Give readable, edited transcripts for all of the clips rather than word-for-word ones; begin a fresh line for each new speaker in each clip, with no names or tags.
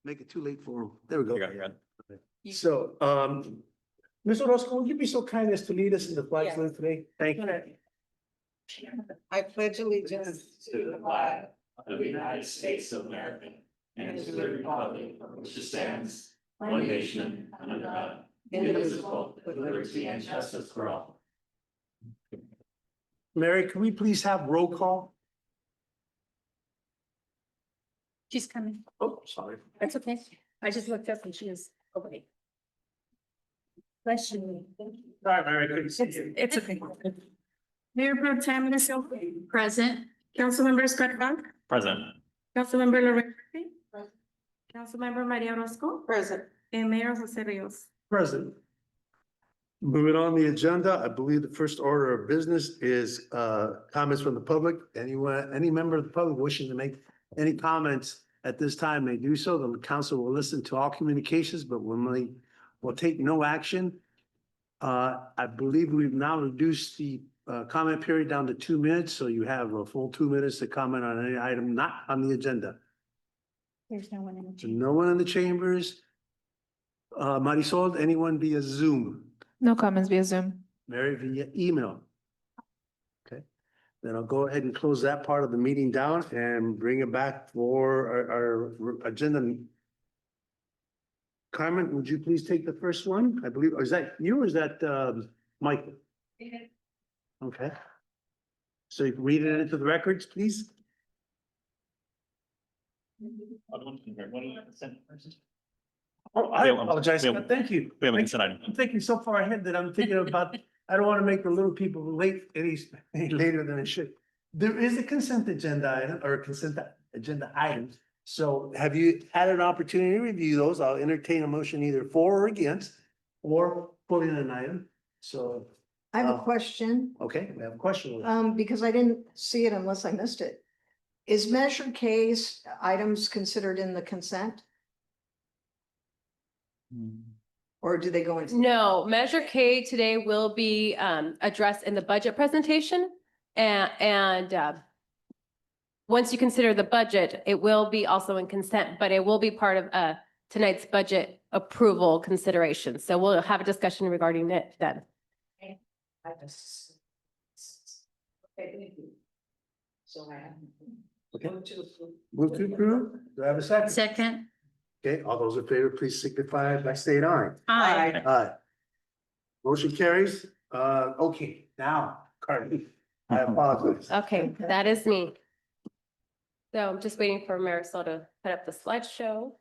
Make it too late for him. There we go.
You got it.
So, Ms. Orozco, would you be so kind as to lead us in the flag salute today? Thank you.
I pledge allegiance
to the flag of the United States of America and to the republic for which it stands, one nation, under God, indivisible, with liberty and justice for all.
Mary, can we please have roll call?
She's coming.
Oh, sorry.
That's okay. I just looked up and she was away. Bless you.
Sorry, Mary, couldn't see you.
It's okay.
Mayor Pro Tem Michelle,
Present.
Councilmember Scott Bunk,
Present.
Councilmember Lorraine Murphy, Councilmember Maria Orozco,
present.
and Mayor Jose Rios.
Present. Moving on the agenda, I believe the first order of business is comments from the public. Anyone, any member of the public wishing to make any comments at this time may do so. The council will listen to all communications, but will take no action. I believe we've now reduced the comment period down to 2 minutes, so you have a full 2 minutes to comment on any item not on the agenda.
There's no one in the
So
chamber.
no one in the chambers. Marisol, anyone via Zoom?
No comments via Zoom.
Mary via email. Okay, then I'll go ahead and close that part of the meeting down and bring it back for our agenda. Carmen, would you please take the first one? I believe, or is that you or is that Michael? Okay. So you can read it into the records, please? Oh, I
We have-
apologize.
we have-
Thank you.
We have a consent item.
I'm thinking so far ahead that I'm thinking about, I don't want to make the little people late any later than it should. There is a consent agenda item or a consent agenda items. So have you had an opportunity to review those? I'll entertain a motion either for or against or put in an item. So,
I have
Oh.
a question,
okay, we have a question.
because I didn't see it unless I missed it. Is Measure K's items considered in the consent? Or do they go into?
No, Measure K today will be addressed in the budget presentation. And once you consider the budget, it will be also in consent, but it will be part of tonight's budget approval consideration. So we'll have a discussion regarding it then.
So I have.
Okay. Move to approve. Do I have a second?
Second.
Okay, all those in favor, please signify by saying aye.
Aye.
Aye. Motion carries. Okay, now, Carly, I apologize.
Okay, that is me. So I'm just waiting for Marisol to put up the slideshow.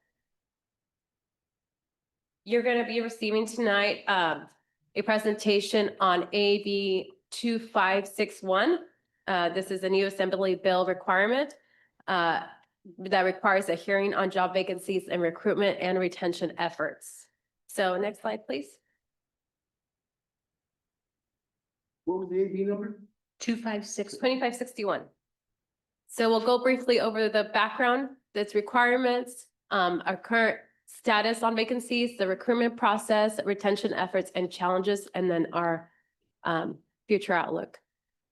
You're going to be receiving tonight a presentation on AB 2561. This is a new Assembly bill requirement that requires a hearing on job vacancies and recruitment and retention efforts. So next slide, please.
What was the AV number?
256.
2561. So we'll go briefly over the background, its requirements, our current status on vacancies, the recruitment process, retention efforts and challenges, and then our future outlook.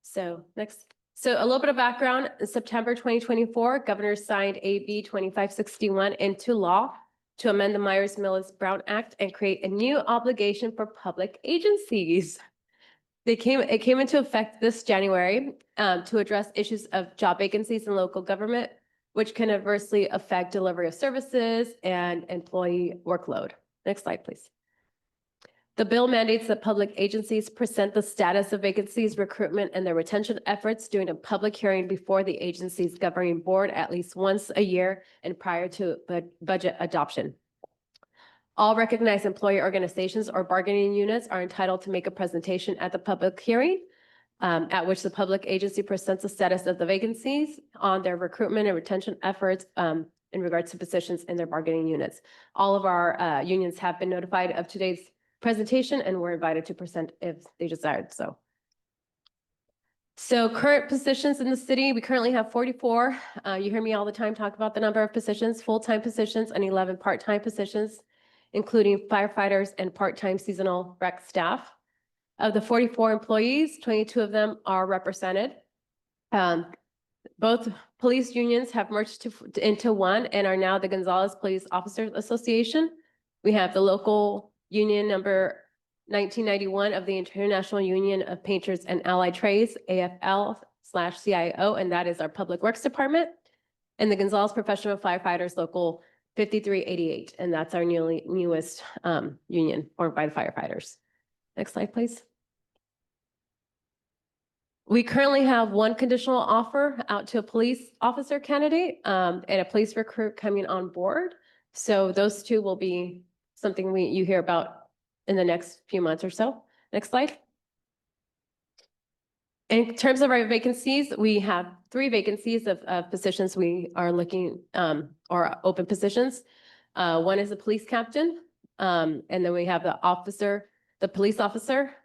So next. So a little bit of background, in September 2024, Governor signed AB 2561 into law to amend the Myers-Millis-Brown Act and create a new obligation for public agencies. It came into effect this January to address issues of job vacancies in local government, which can adversely affect delivery of services and employee workload. Next slide, please. The bill mandates that public agencies present the status of vacancies, recruitment, and their retention efforts during a public hearing before the agency's governing board at least once a year and prior to budget adoption. All recognized employee organizations or bargaining units are entitled to make a presentation at the public hearing, at which the public agency presents the status of the vacancies on their recruitment and retention efforts in regards to positions in their bargaining units. All of our unions have been notified of today's presentation and were invited to present if they desired so. So current positions in the city, we currently have 44. You hear me all the time talk about the number of positions, full-time positions and 11 part-time positions, including firefighters and part-time seasonal rec staff. Of the 44 employees, 22 of them are represented. both police unions have merged into one and are now the Gonzales Police Officers Association. We have the local union number 1991 of the International Union of Painters and Allied Trades, AFL/CIO, and that is our Public Works Department. And the Gonzales Professional Firefighters Local 5388, and that's our newest union formed by the firefighters. Next slide, please. We currently have one conditional offer out to a police officer candidate and a police recruit coming on board. So those two will be something you hear about in the next few months or so. Next slide. In terms of our vacancies, we have 3 vacancies of positions we are looking or open positions. One is a police captain, and then we have the police officer,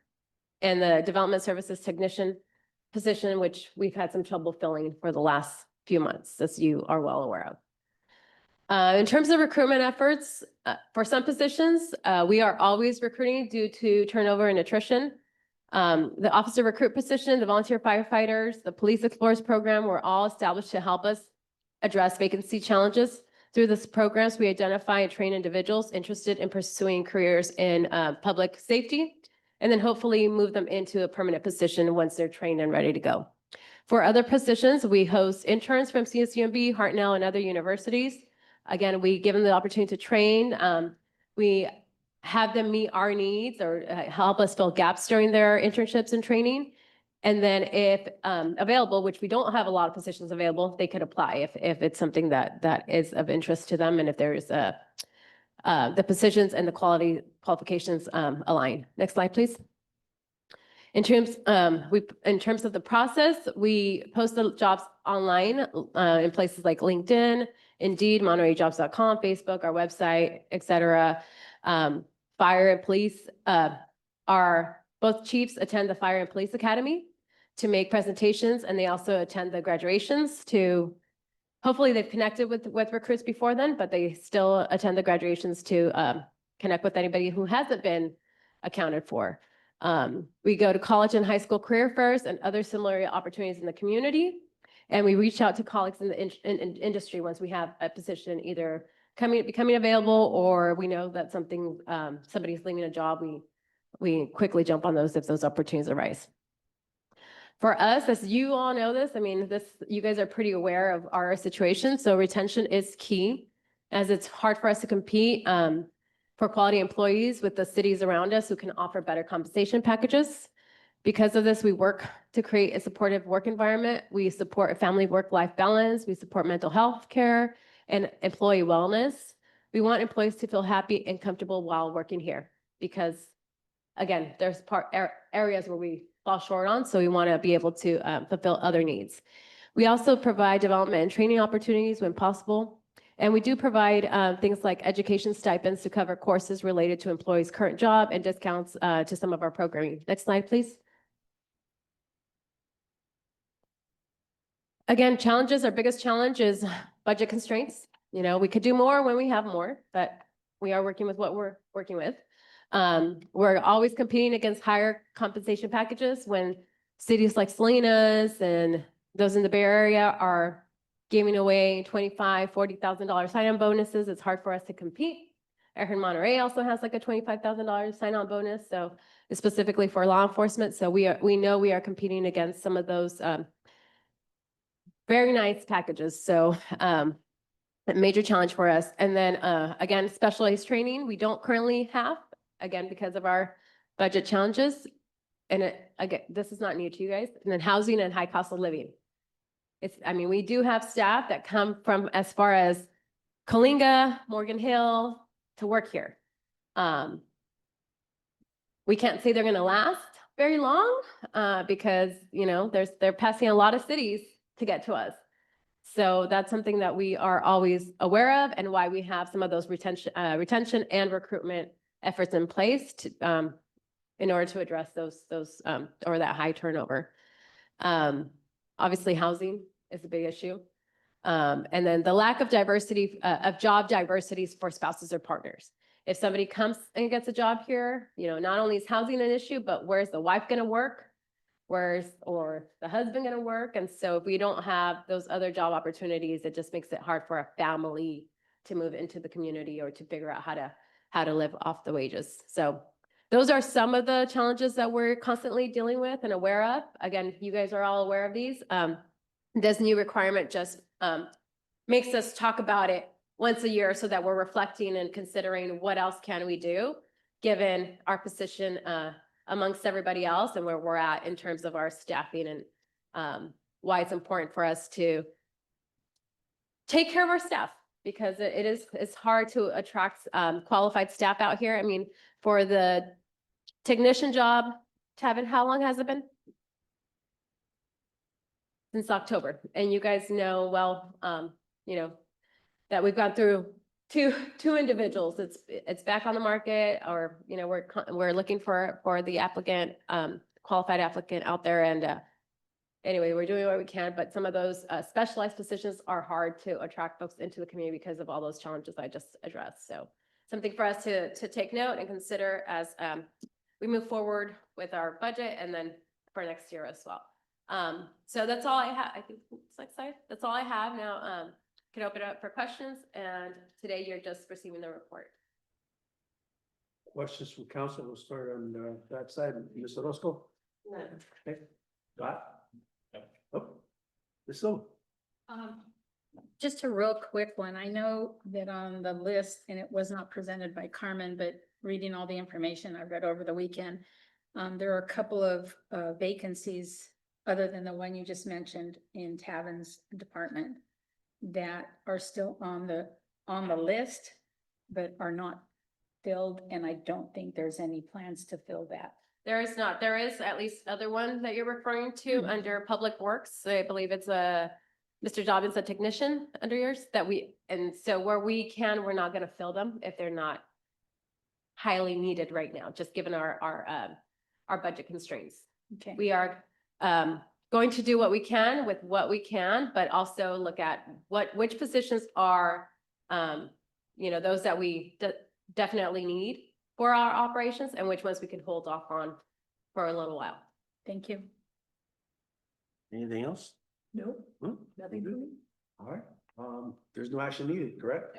and the development services technician position, which we've had some trouble filling for the last few months, as you are well aware of. In terms of recruitment efforts, for some positions, we are always recruiting due to turnover and attrition. The officer recruit position, the volunteer firefighters, the police explorers program were all established to help us address vacancy challenges. Through this programs, we identify and train individuals interested in pursuing careers in public safety, and then hopefully move them into a permanent position once they're trained and ready to go. For other positions, we host interns from CSUMB, Hartnell, and other universities. Again, we give them the opportunity to train. We have them meet our needs or help us fill gaps during their internships and training. And then if available, which we don't have a lot of positions available, they could apply if it's something that is of interest to them and if there's the positions and the qualifications align. Next slide, please. In terms of the process, we post the jobs online in places like LinkedIn, Indeed, MontereyJobs.com, Facebook, our website, etc. Fire and police both chiefs attend the Fire and Police Academy to make presentations, and they also attend the graduations to, hopefully they've connected with recruits before then, but they still attend the graduations to connect with anybody who hasn't been accounted for. We go to college and high school career fairs and other similar opportunities in the community. And we reach out to colleagues in the industry once we have a position either becoming available, or we know that somebody's leaving a job, we quickly jump on those if those opportunities arise. For us, as you all know this, I mean, you guys are pretty aware of our situation. So retention is key, as it's hard for us to compete for quality employees with the cities around us who can offer better compensation packages. Because of this, we work to create a supportive work environment. We support a family work-life balance. We support mental health care and employee wellness. We want employees to feel happy and comfortable while working here because, again, there's areas where we fall short on, so we want to be able to fulfill other needs. We also provide development and training opportunities when possible, and we do provide things like education stipends to cover courses related to employees' current job and discounts to some of our programming. Next slide, please. Again, challenges, our biggest challenge is budget constraints. You know, we could do more when we have more, but we are working with what we're working with. We're always competing against higher compensation packages when cities like Salinas and those in the Bay Area are giving away $25,000, $40,000 sign-on bonuses. It's hard for us to compete. I heard Monterey also has like a $25,000 sign-on bonus, so specifically for law enforcement. So we know we are competing against some of those very nice packages. So a major challenge for us. And then again, specialized training we don't currently have, again, because of our budget challenges. And again, this is not new to you guys. And then housing and high cost of living. I mean, we do have staff that come from as far as Coalinga, Morgan Hill to work here. We can't say they're going to last very long because, you know, they're passing a lot of cities to get to us. So that's something that we are always aware of and why we have some of those retention and recruitment efforts in place to, in order to address those or that high turnover. Obviously, housing is a big issue. And then the lack of diversity, of job diversities for spouses or partners. If somebody comes and gets a job here, you know, not only is housing an issue, but where's the wife going to work? where's, or the husband gonna work? And so if we don't have those other job opportunities, it just makes it hard for a family to move into the community or to figure out how to live off the wages. So those are some of the challenges that we're constantly dealing with and aware of. Again, you guys are all aware of these. This new requirement just makes us talk about it once a year so that we're reflecting and considering what else can we do, given our position amongst everybody else and where we're at in terms of our staffing and why it's important for us to take care of our staff, because it's hard to attract qualified staff out here. I mean, for the technician job, Tevin, how long has it been? Since October. And you guys know, well, you know, that we've gone through two individuals. It's back on the market, or, you know, we're looking for the applicant, qualified applicant out there. And anyway, we're doing what we can, but some of those specialized positions are hard to attract folks into the community because of all those challenges I just addressed. So something for us to take note and consider as we move forward with our budget and then for next year as well. So that's all I have. I think that's all I have now. Can open it up for questions, and today you're just receiving the report.
Questions from council? We'll start on that side. Ms. Orozco? Okay. Scott? Oh, Ms. Sullivan?
Just a real quick one. I know that on the list, and it was not presented by Carmen, but reading all the information I read over the weekend, there are a couple of vacancies other than the one you just mentioned in Tavin's department that are still on the list, but are not filled. And I don't think there's any plans to fill that.
There is not. There is at least other one that you're referring to under Public Works. I believe it's Mr. Dobbins, a technician under yours and so where we can, we're not going to fill them if they're not highly needed right now, just given our budget constraints.
Okay.
We are going to do what we can with what we can, but also look at which positions are, you know, those that we definitely need for our operations and which ones we can hold off on for a little while.
Thank you.
Anything else?
No,
Hmm?
nothing for me.
All right. There's no action needed, correct?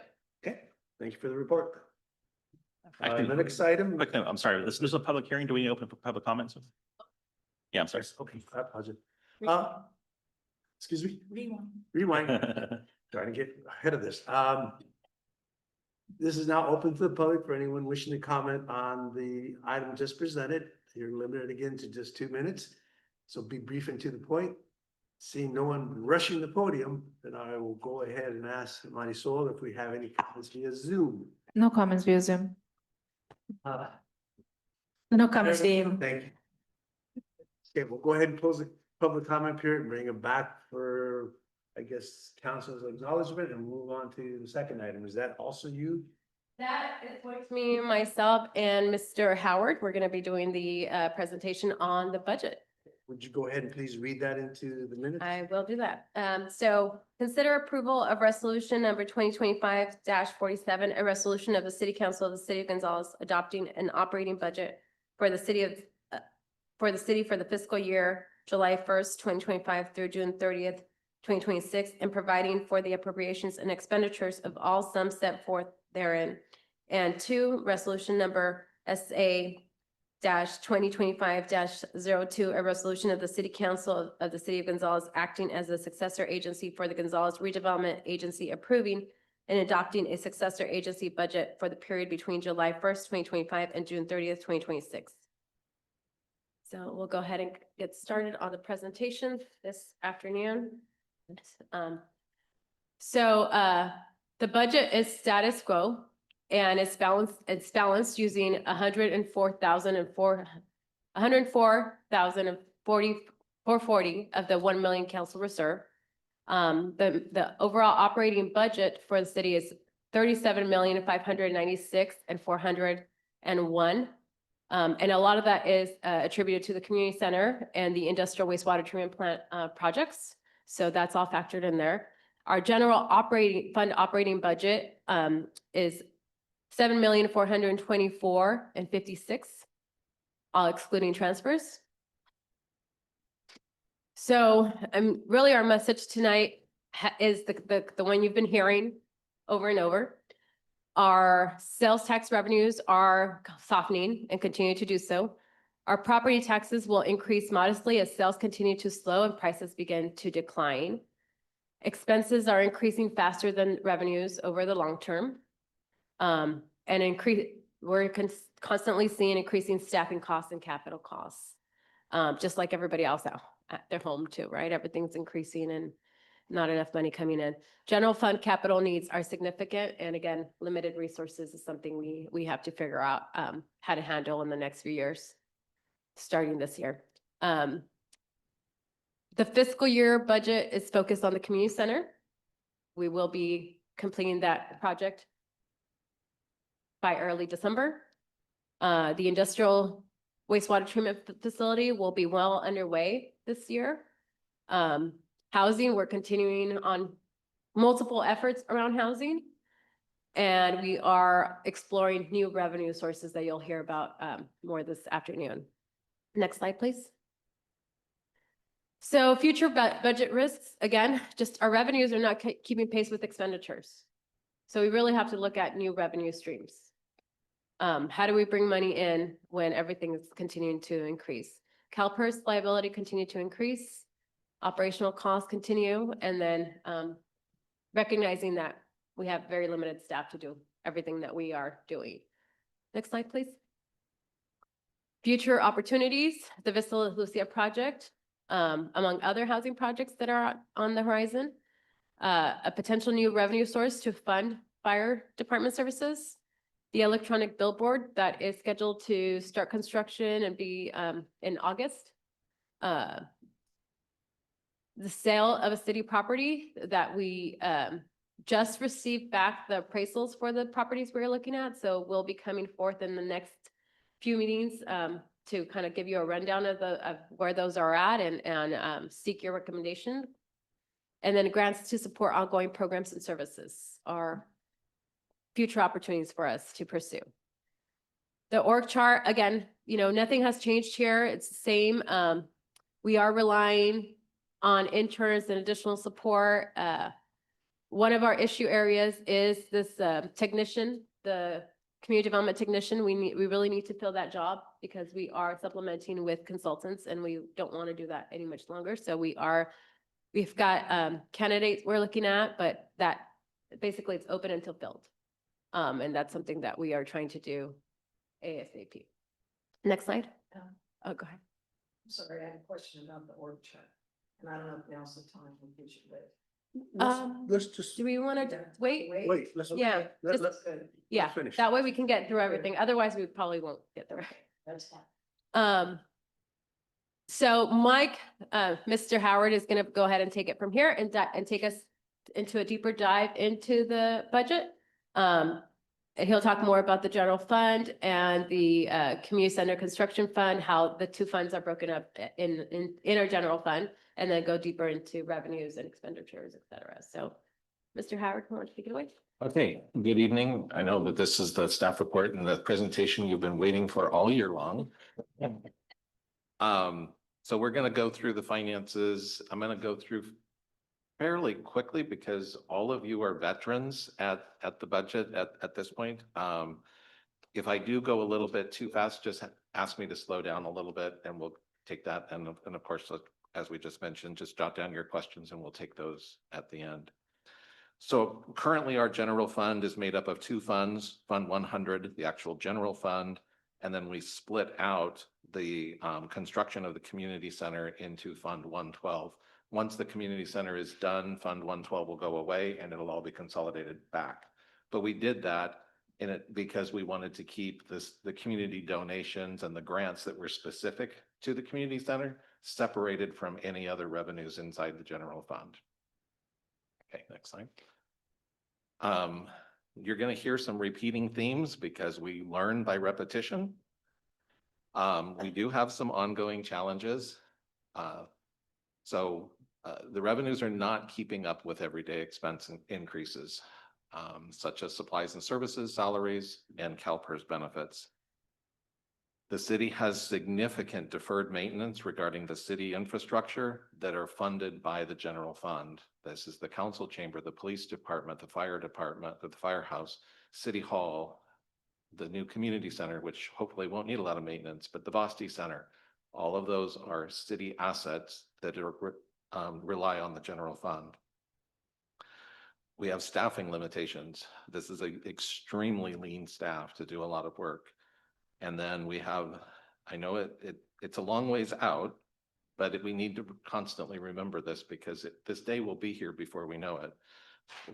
Okay, thank you for the report.
Actually,
The next item.
quick note, I'm sorry, this is a public hearing. Do we open for public comments? Yeah, I'm sorry.
Okay, I apologize. Excuse me,
Rewind.
rewind, trying to get ahead of this. This is now open to the public for anyone wishing to comment on the item just presented. You're limited again to just 2 minutes, so be brief and to the point. Seeing no one rushing the podium, then I will go ahead and ask Marisol if we have any comments via Zoom.
No comments via Zoom.
Uh,
No comments via.
Thank you. Okay, we'll go ahead and close the public comment period and bring it back for, I guess, council's acknowledgement and move on to the second item. Is that also you?
That is going to me, myself, and Mr. Howard. We're going to be doing the presentation on the budget.
Would you go ahead and please read that into the minutes?
I will do that. So consider approval of resolution number 2025-47, a resolution of the City Council of the City of Gonzales adopting an operating budget for the city for the fiscal year July 1st, 2025 through June 30th, 2026, and providing for the appropriations and expenditures of all sums set forth therein. And 2, resolution number SA-2025-02, a resolution of the City Council of the City of Gonzales acting as a successor agency for the Gonzales Redevelopment Agency, approving and adopting a successor agency budget for the period between July 1st, 2025 and June 30th, 2026. So we'll go ahead and get started on the presentation this afternoon. The budget is status quo, and it's balanced using 104,440 of the 1 million council reserve. The overall operating budget for the city is 37,596,401. And a lot of that is attributed to the community center and the industrial wastewater treatment plant projects. So that's all factored in there. Our general operating budget is 7,424,056, all excluding transfers. So, really our message tonight is the one you've been hearing over and over. Our sales tax revenues are softening and continue to do so. Our property taxes will increase modestly as sales continue to slow and prices begin to decline. Expenses are increasing faster than revenues over the long term. We're constantly seeing increasing staffing costs and capital costs. Just like everybody else out at their home too, right? Everything's increasing and not enough money coming in. General fund capital needs are significant. And again, limited resources is something we have to figure out how to handle in the next few years, starting this year. The fiscal year budget is focused on the community center. We will be completing that project by early December. The industrial wastewater treatment facility will be well underway this year. Housing, we're continuing on multiple efforts around housing. And we are exploring new revenue sources that you'll hear about more this afternoon. Next slide, please. So future budget risks, again, just our revenues are not keeping pace with expenditures. So we really have to look at new revenue streams. How do we bring money in when everything is continuing to increase? CalPERS liability continue to increase, operational costs continue, and then recognizing that we have very limited staff to do everything that we are doing. Next slide, please. Future opportunities, the Vista Lucia project, among other housing projects that are on the horizon, a potential new revenue source to fund fire department services, the electronic billboard that is scheduled to start construction and be in August. The sale of a city property that we just received back the appraisals for the properties we're looking at. So we'll be coming forth in the next few meetings to kind of give you a rundown of where those are at and seek your recommendation. And then grants to support ongoing programs and services are future opportunities for us to pursue. The org chart, again, nothing has changed here. It's the same. We are relying on interns and additional support. One of our issue areas is this technician, the community development technician. We really need to fill that job because we are supplementing with consultants and we don't want to do that any much longer. So we've got candidates we're looking at, but that basically it's open until filled. And that's something that we are trying to do ASAP. Next slide. Oh, go ahead.
Sorry, I had a question about the org chart. And I don't know if now's the time we should wait.
Let's just,
Do we want to wait?
wait, let's.
Yeah,
Let-
just-
let's-
Yeah,
finish.
that way we can get through everything. Otherwise, we probably won't get through.
That's fine.
So Mike, Mr. Howard is going to go ahead and take it from here and take us into a deeper dive into the budget. And he'll talk more about the general fund and the community center construction fund, how the two funds are broken up in our general fund, and then go deeper into revenues and expenditures, et cetera. So, Mr. Howard, you want to take it away?
Okay, good evening. I know that this is the staff report and the presentation you've been waiting for all year long. So we're going to go through the finances. I'm going to go through fairly quickly because all of you are veterans at the budget at this point. If I do go a little bit too fast, just ask me to slow down a little bit and we'll take that. And of course, as we just mentioned, just jot down your questions and we'll take those at the end. So currently our general fund is made up of two funds, Fund 100, the actual general fund, and then we split out the construction of the community center into Fund 112. Once the community center is done, Fund 112 will go away and it'll all be consolidated back. But we did that because we wanted to keep the community donations and the grants that were specific to the community center separated from any other revenues inside the general fund. Okay, next slide. You're going to hear some repeating themes because we learn by repetition. We do have some ongoing challenges. So the revenues are not keeping up with everyday expense increases, such as supplies and services, salaries, and CalPERS benefits. The city has significant deferred maintenance regarding the city infrastructure that are funded by the general fund. This is the council chamber, the police department, the firehouse, city hall, the new community center, which hopefully won't need a lot of maintenance, but the Vosti Center. All of those are city assets that rely on the general fund. We have staffing limitations. This is an extremely lean staff to do a lot of work. And then we have, I know it's a long ways out, but we need to constantly remember this because this day will be here before we know it.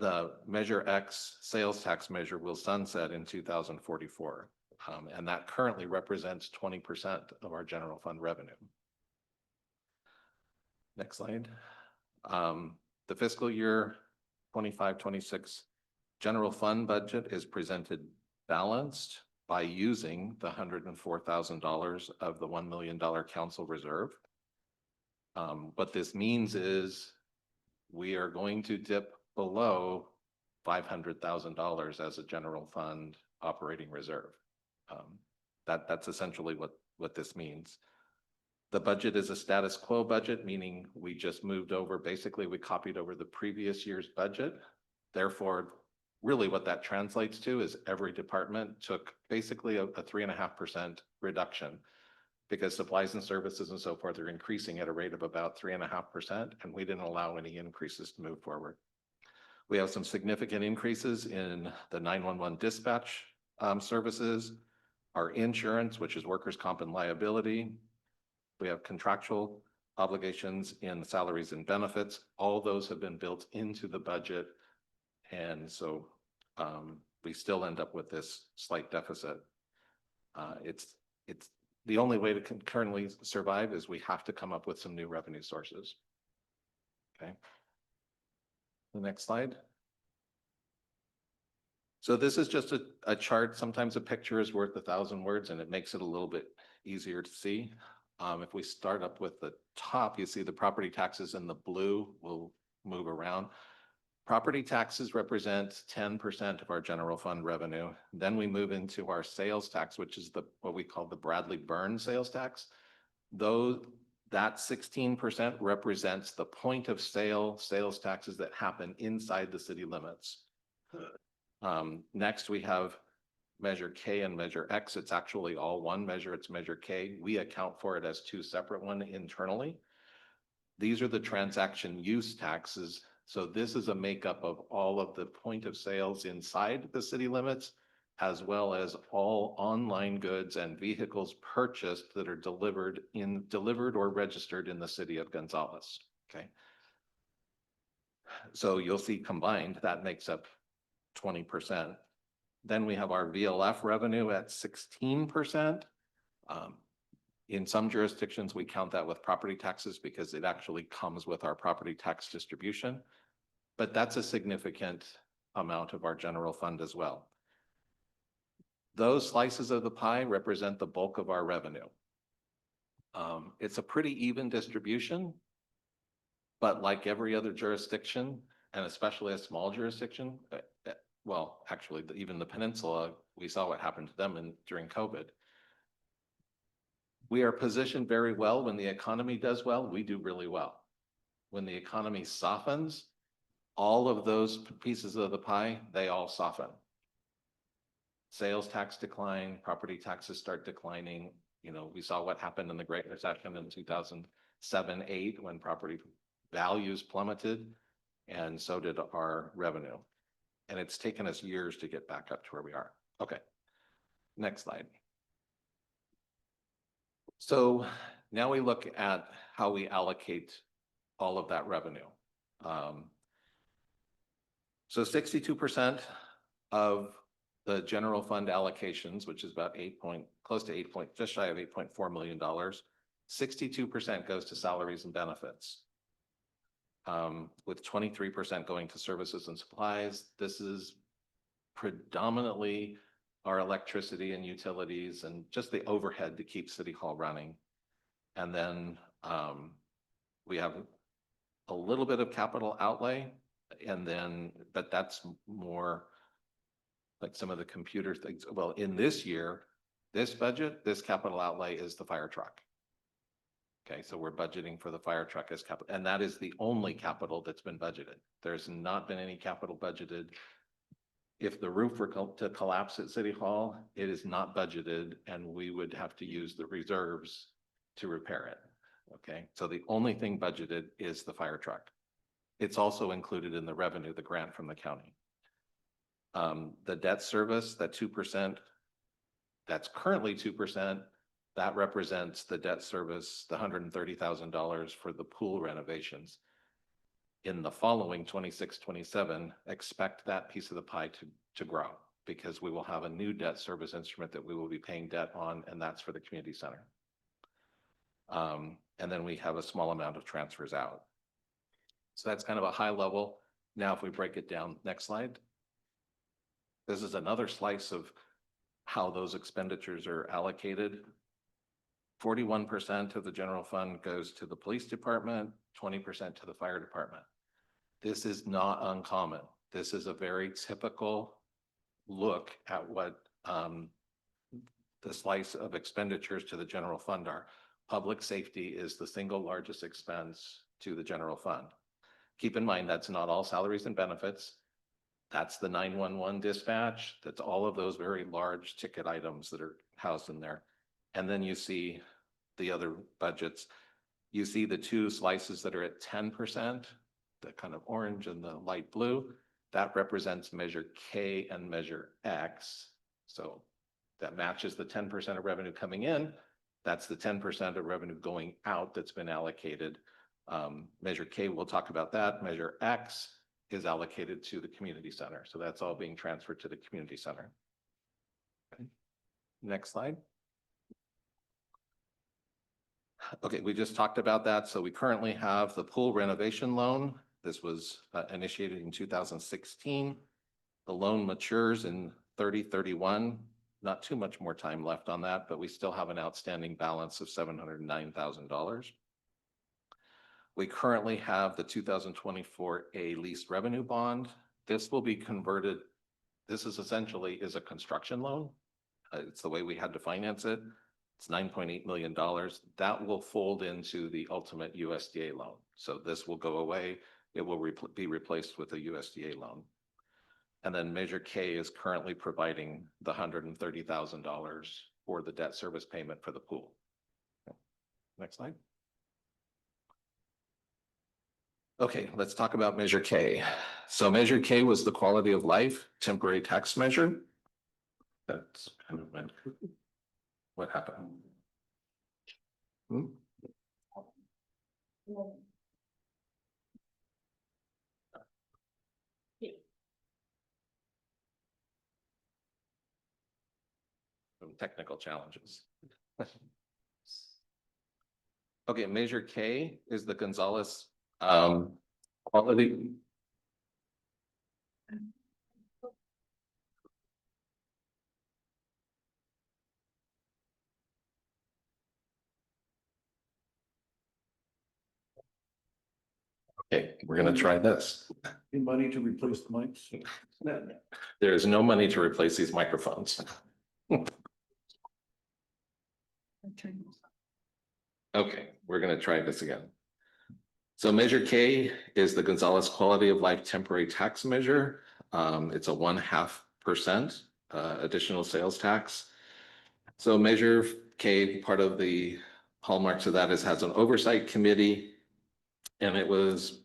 The Measure X sales tax measure will sunset in 2044. And that currently represents 20% of our general fund revenue. Next slide. The fiscal year 25-26 general fund budget is presented balanced by using the $104,000 of the $1 million council reserve. What this means is we are going to dip below $500,000 as a general fund operating reserve. That's essentially what this means. The budget is a status quo budget, meaning we just moved over, basically we copied over the previous year's budget. Therefore, really what that translates to is every department took basically a 3.5% reduction because supplies and services and so forth are increasing at a rate of about 3.5%, and we didn't allow any increases to move forward. We have some significant increases in the 911 dispatch services, our insurance, which is workers' comp and liability. We have contractual obligations in salaries and benefits. All those have been built into the budget. And so we still end up with this slight deficit. It's the only way to currently survive is we have to come up with some new revenue sources. Okay. The next slide. So this is just a chart. Sometimes a picture is worth 1,000 words, and it makes it a little bit easier to see. If we start up with the top, you see the property taxes in the blue will move around. Property taxes represent 10% of our general fund revenue. Then we move into our sales tax, which is what we call the Bradley Byrne sales tax. Though that 16% represents the point of sale sales taxes that happen inside the city limits. Next, we have Measure K and Measure X. It's actually all one measure. It's Measure K. We account for it as two separate ones internally. These are the transaction use taxes. So this is a makeup of all of the point of sales inside the city limits, as well as all online goods and vehicles purchased that are delivered or registered in the city of Gonzales. Okay. So you'll see combined that makes up 20%. Then we have our VLF revenue at 16%. In some jurisdictions, we count that with property taxes because it actually comes with our property tax distribution. But that's a significant amount of our general fund as well. Those slices of the pie represent the bulk of our revenue. It's a pretty even distribution, but like every other jurisdiction, and especially a small jurisdiction, well, actually, even the peninsula, we saw what happened to them during COVID. We are positioned very well. When the economy does well, we do really well. When the economy softens, all of those pieces of the pie, they all soften. Sales tax decline, property taxes start declining. You know, we saw what happened in the Great Recession in 2007-08 when property values plummeted, and so did our revenue. And it's taken us years to get back up to where we are. Okay, next slide. So now we look at how we allocate all of that revenue. So 62% of the general fund allocations, which is about just shy of $8.4 million, 62% goes to salaries and benefits. With 23% going to services and supplies. This is predominantly our electricity and utilities and just the overhead to keep City Hall running. And then we have a little bit of capital outlay, but that's more like some of the computer things. Well, in this year, This budget, this capital outlay is the fire truck. Okay, so we're budgeting for the fire truck as capital, and that is the only capital that's been budgeted. There's not been any capital budgeted. If the roof were to collapse at City Hall, it is not budgeted and we would have to use the reserves to repair it. Okay, so the only thing budgeted is the fire truck. It's also included in the revenue, the grant from the county. The debt service, that 2%, that's currently 2%. That represents the debt service, the $130,000 for the pool renovations. In the following 26, 27, expect that piece of the pie to grow because we will have a new debt service instrument that we will be paying debt on, and that's for the community center. And then we have a small amount of transfers out. So that's kind of a high level. Now, if we break it down, next slide. This is another slice of how those expenditures are allocated. 41% of the general fund goes to the police department, 20% to the fire department. This is not uncommon. This is a very typical look at what the slice of expenditures to the general fund are. Public safety is the single largest expense to the general fund. Keep in mind, that's not all salaries and benefits. That's the 911 dispatch. That's all of those very large ticket items that are housed in there. And then you see the other budgets. You see the two slices that are at 10%, the kind of orange and the light blue. That represents measure K and measure X. So that matches the 10% of revenue coming in. That's the 10% of revenue going out that's been allocated. Measure K, we'll talk about that. Measure X is allocated to the community center. So that's all being transferred to the community center. Okay. Next slide. Okay, we just talked about that. So we currently have the pool renovation loan. This was initiated in 2016. The loan matures in 30/31. Not too much more time left on that, but we still have an outstanding balance of $709,000. We currently have the 2024 lease revenue bond. This will be converted. This is essentially a construction loan. It's the way we had to finance it. It's $9.8 million. That will fold into the ultimate USDA loan. So this will go away. It will be replaced with a USDA loan. And then Measure K is currently providing the $130,000 for the debt service payment for the pool. Okay. Next slide. Okay, let's talk about Measure K. So Measure K was the quality of life temporary tax measure. That's kind of what happened. Some technical challenges. Okay, Measure K is the Gonzalez quality. Okay, we're gonna try this.
Any money to replace the mics?
There is no money to replace these microphones. Okay, we're gonna try this again. So Measure K is the Gonzalez Quality of Life Temporary Tax Measure. It's a 0.5% additional sales tax. So Measure K, part of the hallmarks of that is has an oversight committee, and it was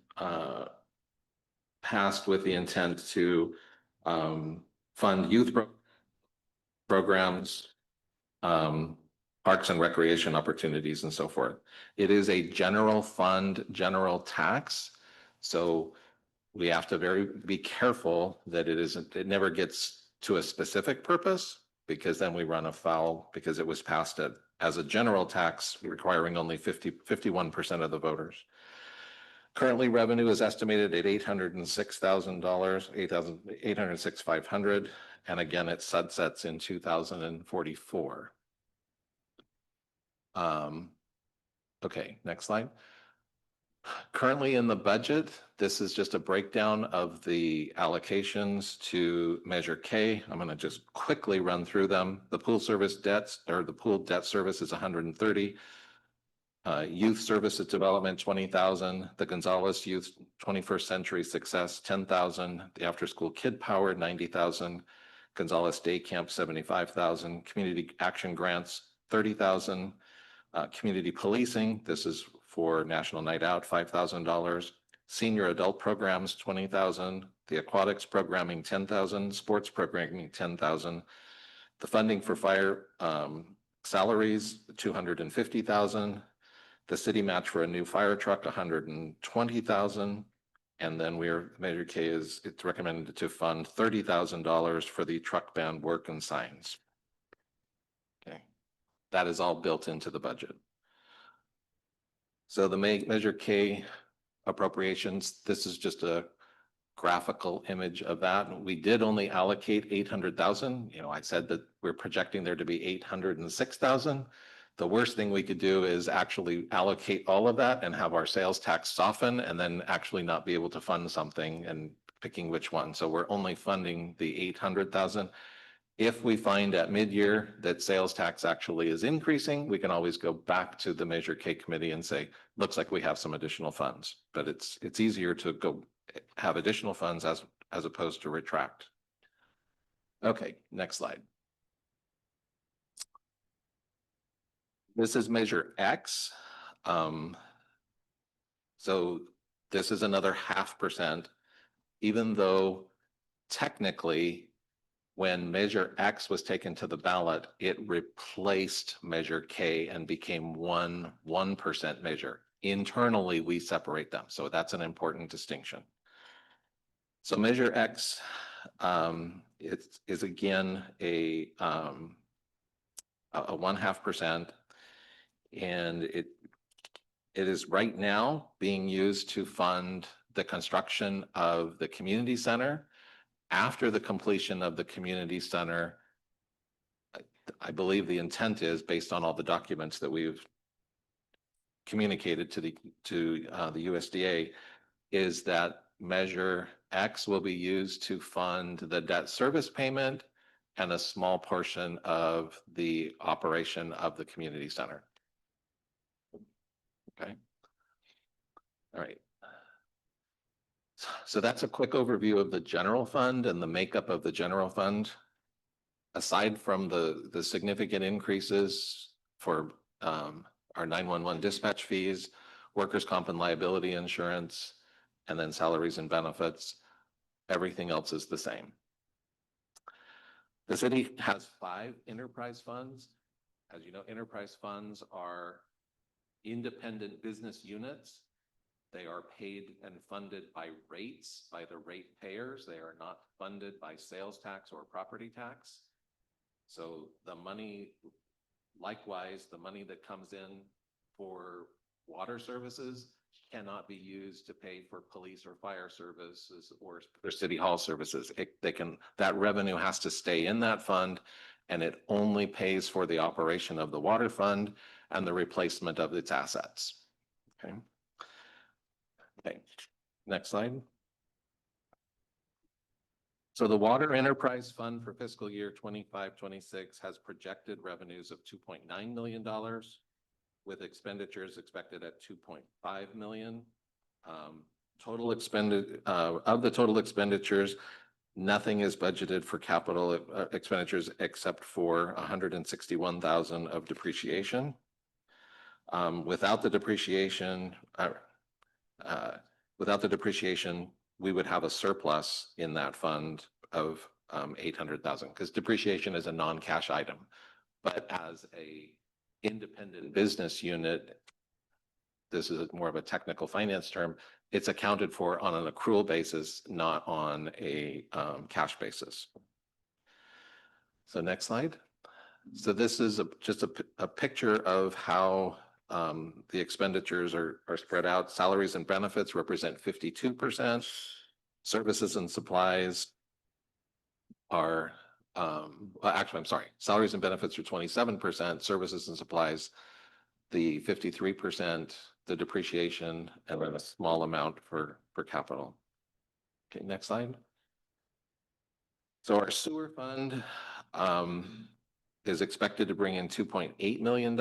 passed with the intent to fund youth programs, parks and recreation opportunities, and so forth. It is a general fund, general tax. So we have to be careful that it never gets to a specific purpose, because then we run afoul, because it was passed as a general tax requiring only 51% of the voters. Currently, revenue is estimated at $806,000, $806,500, and again, it sunsets in 2044. Okay, next slide. Currently in the budget, This is just a breakdown of the allocations to Measure K. I'm going to just quickly run through them. The pool service debts, or the pool debt service, is 130. Youth Services Development, 20,000. The Gonzalez Youth 21st Century Success, 10,000. The After School Kid Power, 90,000. Gonzalez Day Camp, 75,000. Community Action Grants, 30,000. Community Policing, this is for National Night Out, $5,000. Senior Adult Programs, 20,000. The Aquatics Programming, 10,000. Sports Programming, 10,000. The funding for fire salaries, 250,000. The city match for a new fire truck, 120,000. And then Measure K it's recommended to fund $30,000 for the truck band work and signs. Okay, that is all built into the budget. So the Measure K appropriations, this is just a graphical image of that. We did only allocate 800,000. I said that we're projecting there to be 806,000. The worst thing we could do is actually allocate all of that and have our sales tax soften and then actually not be able to fund something and picking which one. So we're only funding the 800,000. If we find at mid-year that sales tax actually is increasing, we can always go back to the Measure K committee and say, looks like we have some additional funds, but it's easier to go have additional funds as opposed to retract. Okay, next slide. This is Measure X. So this is another 0.5%, even though technically when Measure X was taken to the ballot, it replaced Measure K and became 1% measure. Internally, we separate them. So that's an important distinction. So Measure X it is again a 0.5%. And it is right now being used to fund the construction of the community center. After the completion of the community center, I believe the intent is, based on all the documents that we've communicated to the USDA, is that Measure X will be used to fund the debt service payment and a small portion of the operation of the community center. Okay. All right. So that's a quick overview of the general fund and the makeup of the general fund. Aside from the significant increases for our 911 dispatch fees, workers' comp and liability insurance, and then salaries and benefits, everything else is the same. The city has 5 enterprise funds. As you know, enterprise funds are independent business units. They are paid and funded by rates, by the rate payers. They are not funded by sales tax or property tax. So the money, likewise, the money that comes in for water services cannot be used to pay for police or fire services or for city hall services. That revenue has to stay in that fund, and it only pays for the operation of the water fund and the replacement of its assets. Okay. Okay, next slide. So the Water Enterprise Fund for fiscal year 25-26 has projected revenues of $2.9 million with expenditures expected at $2.5 million. Total expended of the total expenditures, nothing is budgeted for capital expenditures except for $161,000 of depreciation. Without the depreciation, we would have a surplus in that fund of $800,000 because depreciation is a non-cash item. But as a independent business unit, this is more of a technical finance term, it's accounted for on an accrual basis, not on a cash basis. So next slide. So this is just a picture of how the expenditures are spread out. Salaries and benefits represent 52%. Services and supplies are, actually, I'm sorry. Salaries and benefits are 27%. Services and supplies, the 53%, the depreciation, and then a small amount for capital. Okay, next slide. So our sewer fund is expected to bring in $2.8 million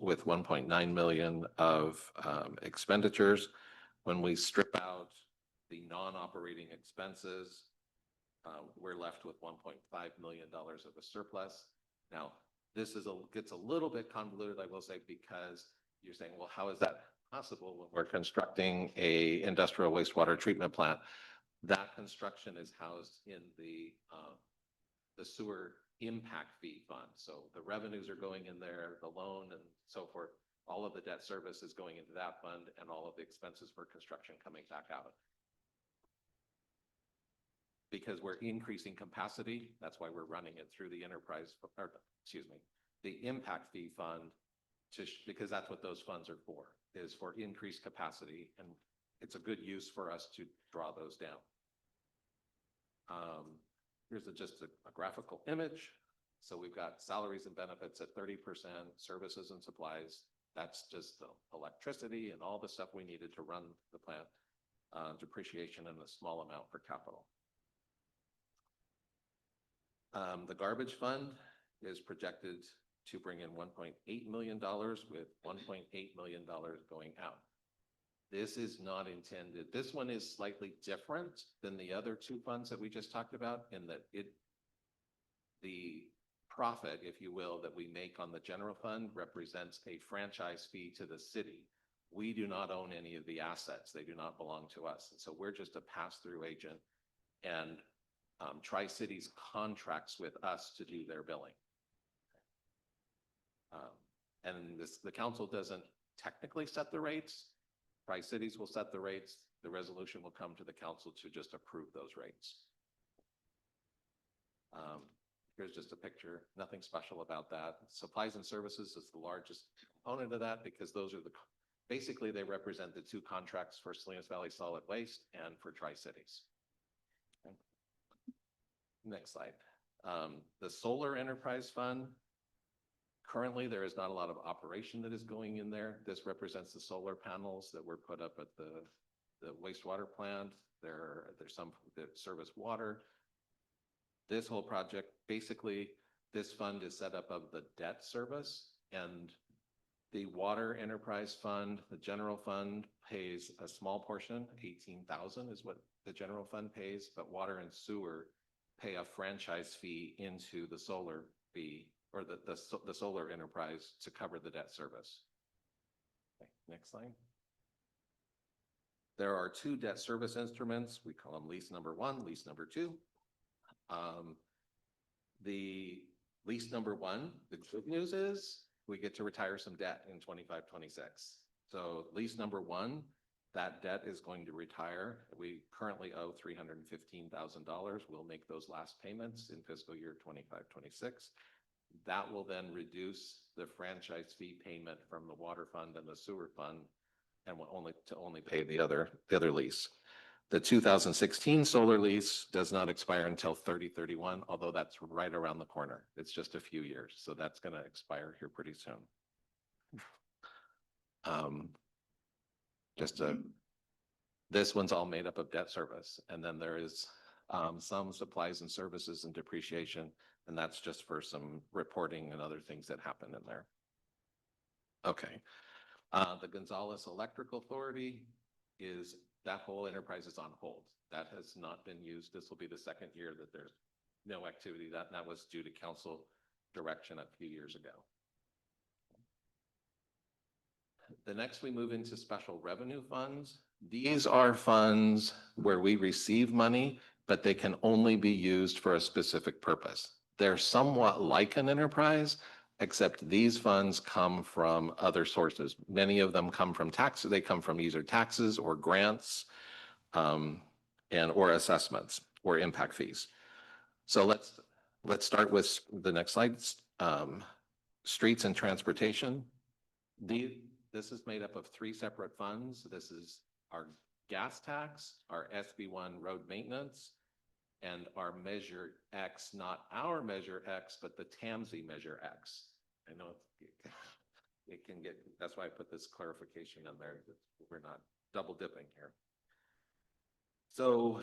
with 1.9 million of expenditures. When we strip out the non-operating expenses, we're left with $1.5 million of a surplus. Now, this gets a little bit convoluted, I will say, because you're saying, well, how is that possible when we're constructing a industrial wastewater treatment plant? That construction is housed in the sewer impact fee fund. So the revenues are going in there, the loan and so forth. All of the debt service is going into that fund, and all of the expenses for construction coming back out. Because we're increasing capacity, that's why we're running it through the enterprise, or excuse me, the impact fee fund, because that's what those funds are for, is for increased capacity, and it's a good use for us to draw those down. Here's just a graphical image. So we've got salaries and benefits at 30%, services and supplies. That's just the electricity and all the stuff we needed to run the plant, depreciation, and a small amount for capital. The garbage fund is projected to bring in $1.8 million with $1.8 million going out. This is not intended. This one is slightly different than the other two funds that we just talked about, in that the profit, if you will, that we make on the general fund represents a franchise fee to the city. We do not own any of the assets. They do not belong to us. And so we're just a pass-through agent, and Tri-Cities contracts with us to do their billing. And the council doesn't technically set the rates. Tri-Cities will set the rates. The resolution will come to the council to just approve those rates. Here's just a picture, nothing special about that. Supplies and services is the largest component of that, because those are basically they represent the two contracts for Salinas Valley Solid Waste and for Tri-Cities. Okay. Next slide. The Solar Enterprise Fund. Currently, there is not a lot of operation that is going in there. This represents the solar panels that were put up at the wastewater plant. There's some that service water. This whole project, basically, this fund is set up of the debt service, and the Water Enterprise Fund, the general fund, pays a small portion. 18,000 is what the general fund pays, but water and sewer pay a franchise fee into the solar fee, or the solar enterprise, to cover the debt service. Okay, next slide. There are two debt service instruments. We call them lease number 1, lease number 2. The lease number 1, the good news is we get to retire some debt in 25-26. So lease number 1, that debt is going to retire. We currently owe $315,000. We'll make those last payments in fiscal year 25-26. That will then reduce the franchise fee payment from the water fund and the sewer fund, and will only pay the other lease. The 2016 solar lease does not expire until 30/31, although that's right around the corner. It's just a few years, so that's going to expire here pretty soon. This one's all made up of debt service, and then there is some supplies and services and depreciation, and that's just for some reporting and other things that happen in there. Okay. The Gonzales Electrical Authority that whole enterprise is on hold. That has not been used. This will be the second year that there's no activity. That was due to council direction a few years ago. The next, we move into special revenue funds. These are funds where we receive money, but they can only be used for a specific purpose. They're somewhat like an enterprise, except these funds come from other sources. Many of them come from taxes. They come from either taxes or grants, or assessments or impact fees. So let's start with the next slide. Streets and transportation. This is made up of 3 separate funds. This is our gas tax, our SB1 road maintenance, and our Measure X, not our Measure X, but the TAMSI Measure X. I know it can get, that's why I put this clarification in there, that we're not double dipping here. So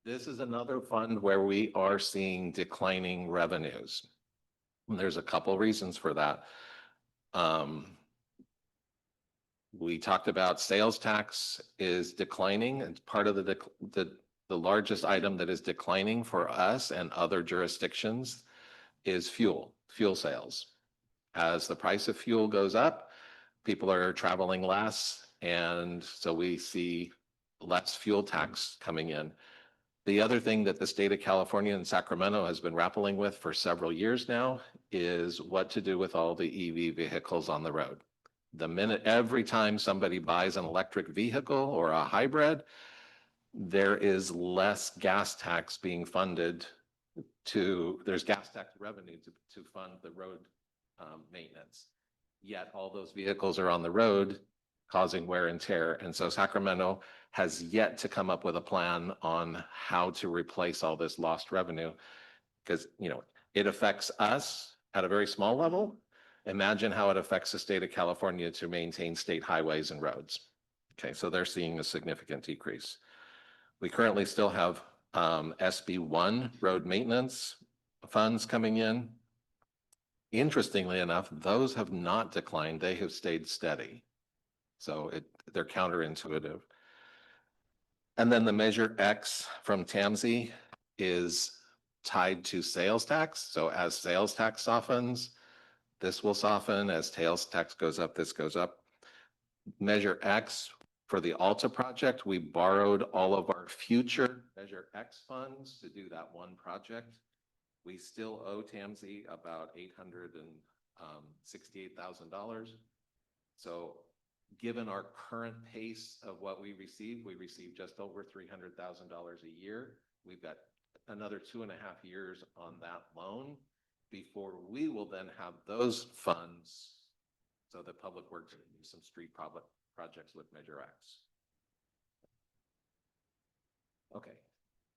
this is another fund where we are seeing declining revenues. And there's a couple reasons for that. We talked about sales tax is declining, and part of the largest item that is declining for us and other jurisdictions is fuel sales. As the price of fuel goes up, people are traveling less, and so we see less fuel tax coming in. The other thing that the state of California and Sacramento has been grappling with for several years now is what to do with all the EV vehicles on the road. The minute, every time somebody buys an electric vehicle or a hybrid, there is less gas tax being funded there's gas tax revenue to fund the road maintenance. Yet all those vehicles are on the road causing wear and tear. And so Sacramento has yet to come up with a plan on how to replace all this lost revenue. Because, it affects us at a very small level. Imagine how it affects the state of California to maintain state highways and roads. Okay, so they're seeing a significant decrease. We currently still have SB1 road maintenance funds coming in. Interestingly enough, those have not declined. They have stayed steady. So they're counterintuitive. And then the Measure X from TAMSI is tied to sales tax. So as sales tax softens, this will soften. As sales tax goes up, this goes up. Measure X for the Alta project, we borrowed all of our future Measure X funds to do that one project. We still owe TAMSI about $868,000. So given our current pace of what we receive just over $300,000 a year. We've got another 2.5 years on that loan before we will then have those funds so that Public Works can do some street projects with Measure X. Okay,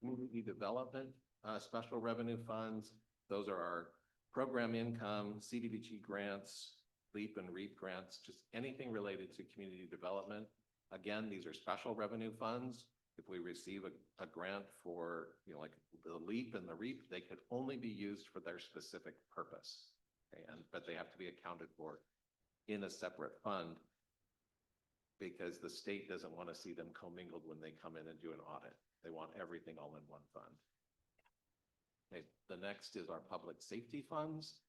community development, special revenue funds. Those are our program income, CDBG grants, LEAP and REAP grants, just anything related to community development. Again, these are special revenue funds. If we receive a grant for, like the LEAP and the REAP, they could only be used for their specific purpose. Okay, but they have to be accounted for in a separate fund because the state doesn't want to see them commingled when they come in and do an audit. They want everything all in one fund. Okay, the next is our public safety funds.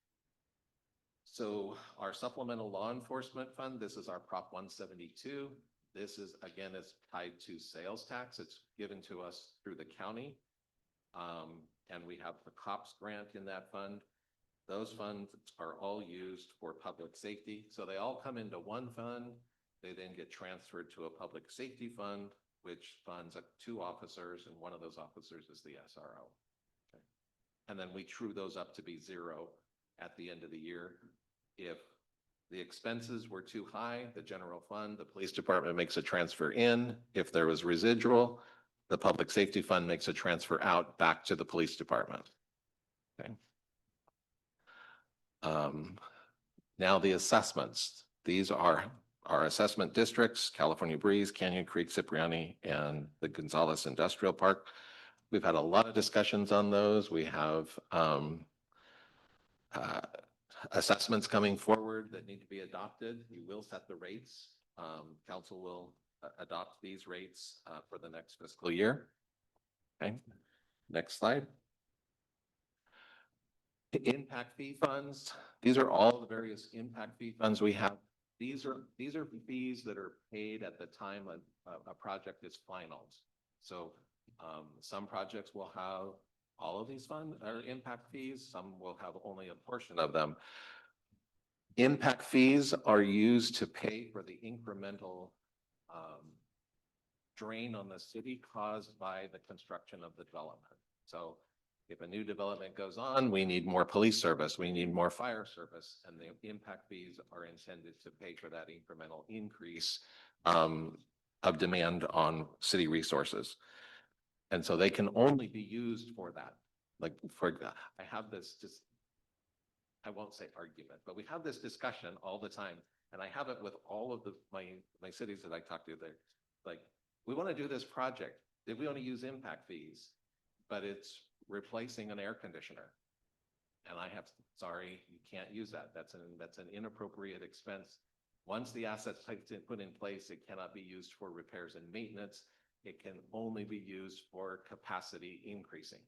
So our supplemental law enforcement fund, this is our Prop 172. This is, again, it's tied to sales tax. It's given to us through the county. And we have the COPS grant in that fund. Those funds are all used for public safety. So they all come into one fund. They then get transferred to a public safety fund, which funds 2 officers, and one of those officers is the SRO. Okay. And then we true those up to be 0 at the end of the year. If the expenses were too high, the general fund, the police department makes a transfer in. If there was residual, the public safety fund makes a transfer out back to the police department. Okay. Now the assessments. These are our assessment districts: California Breeze, Canyon Creek, Cipriani, and the Gonzales Industrial Park. We've had a lot of discussions on those. We have assessments coming forward that need to be adopted. We will set the rates. Council will adopt these rates for the next fiscal year. Okay, next slide. Impact fee funds. These are all the various impact fee funds we have. These are fees that are paid at the time a project is finalized. So some projects will have all of these funds or impact fees. Some will have only a portion of them. Impact fees are used to pay for the incremental drain on the city caused by the construction of the development. So if a new development goes on, we need more police service, we need more fire service, and the impact fees are intended to pay for that incremental increase of demand on city resources. And so they can only be used for that. Like I have this just I won't say argument, but we have this discussion all the time. And I have it with all of my cities that I talk to. They're like, we want to do this project. If we want to use impact fees, but it's replacing an air conditioner. And I have, sorry, you can't use that. That's an inappropriate expense. Once the asset's put in place, it cannot be used for repairs and maintenance. It can only be used for capacity increasing.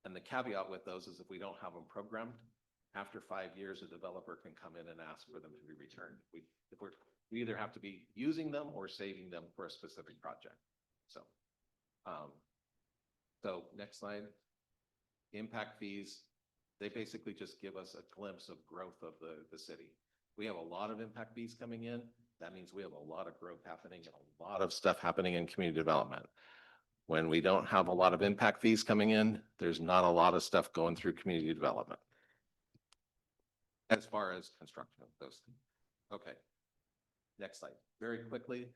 And the caveat with those is if we don't have them programmed, after 5 years, a developer can come in and ask for them to be returned. We either have to be using them or saving them for a specific project. So, next slide. Impact fees, they basically just give us a glimpse of growth of the city. We have a lot of impact fees coming in. That means we have a lot of growth happening and a lot of stuff happening in community development. When we don't have a lot of impact fees coming in, there's not a lot of stuff going through community development. As far as construction of those things. Okay. Next slide. Very quickly,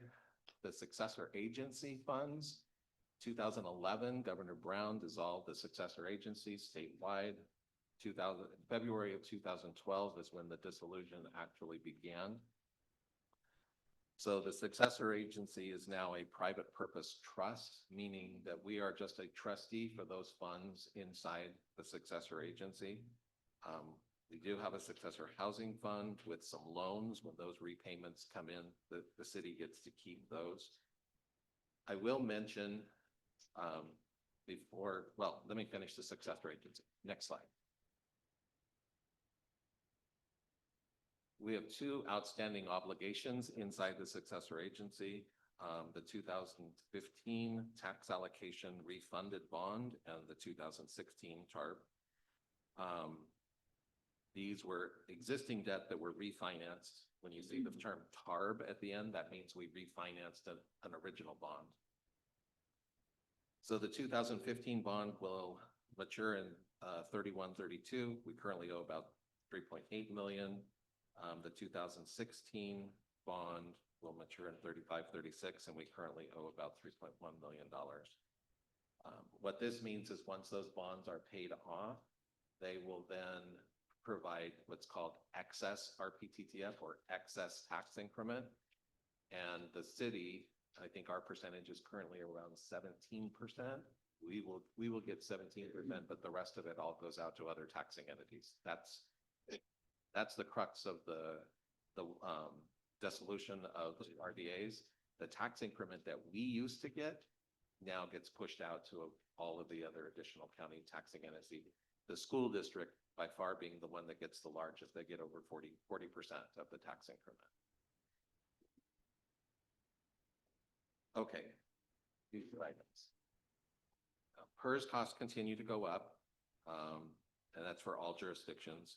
the successor agency funds. 2011, Governor Brown dissolved the successor agency statewide. February of 2012 is when the dissolution actually began. So the successor agency is now a private purpose trust, meaning that we are just a trustee for those funds inside the successor agency. We do have a successor housing fund with some loans. When those repayments come in, the city gets to keep those. I will mention let me finish the successor agency. Next slide. We have two outstanding obligations inside the successor agency. The 2015 tax allocation refunded bond and the 2016 TARP. These were existing debt that were refinanced. When you see the term TARB at the end, that means we refinanced an original bond. So the 2015 bond will mature in 31-32. We currently owe about 3.8 million. The 2016 bond will mature in 35-36, and we currently owe about $3.1 million. What this means is once those bonds are paid off, they will then provide what's called excess RPTTF or excess tax increment. And the city, I think our percentage is currently around 17%. We will get 17%, but the rest of it all goes out to other taxing entities. That's the crux of the dissolution of the RDAs. The tax increment that we used to get now gets pushed out to all of the other additional county taxing entities. The school district by far being the one that gets the largest. They get over 40% of the tax increment. Okay, future items. PERS costs continue to go up, and that's for all jurisdictions.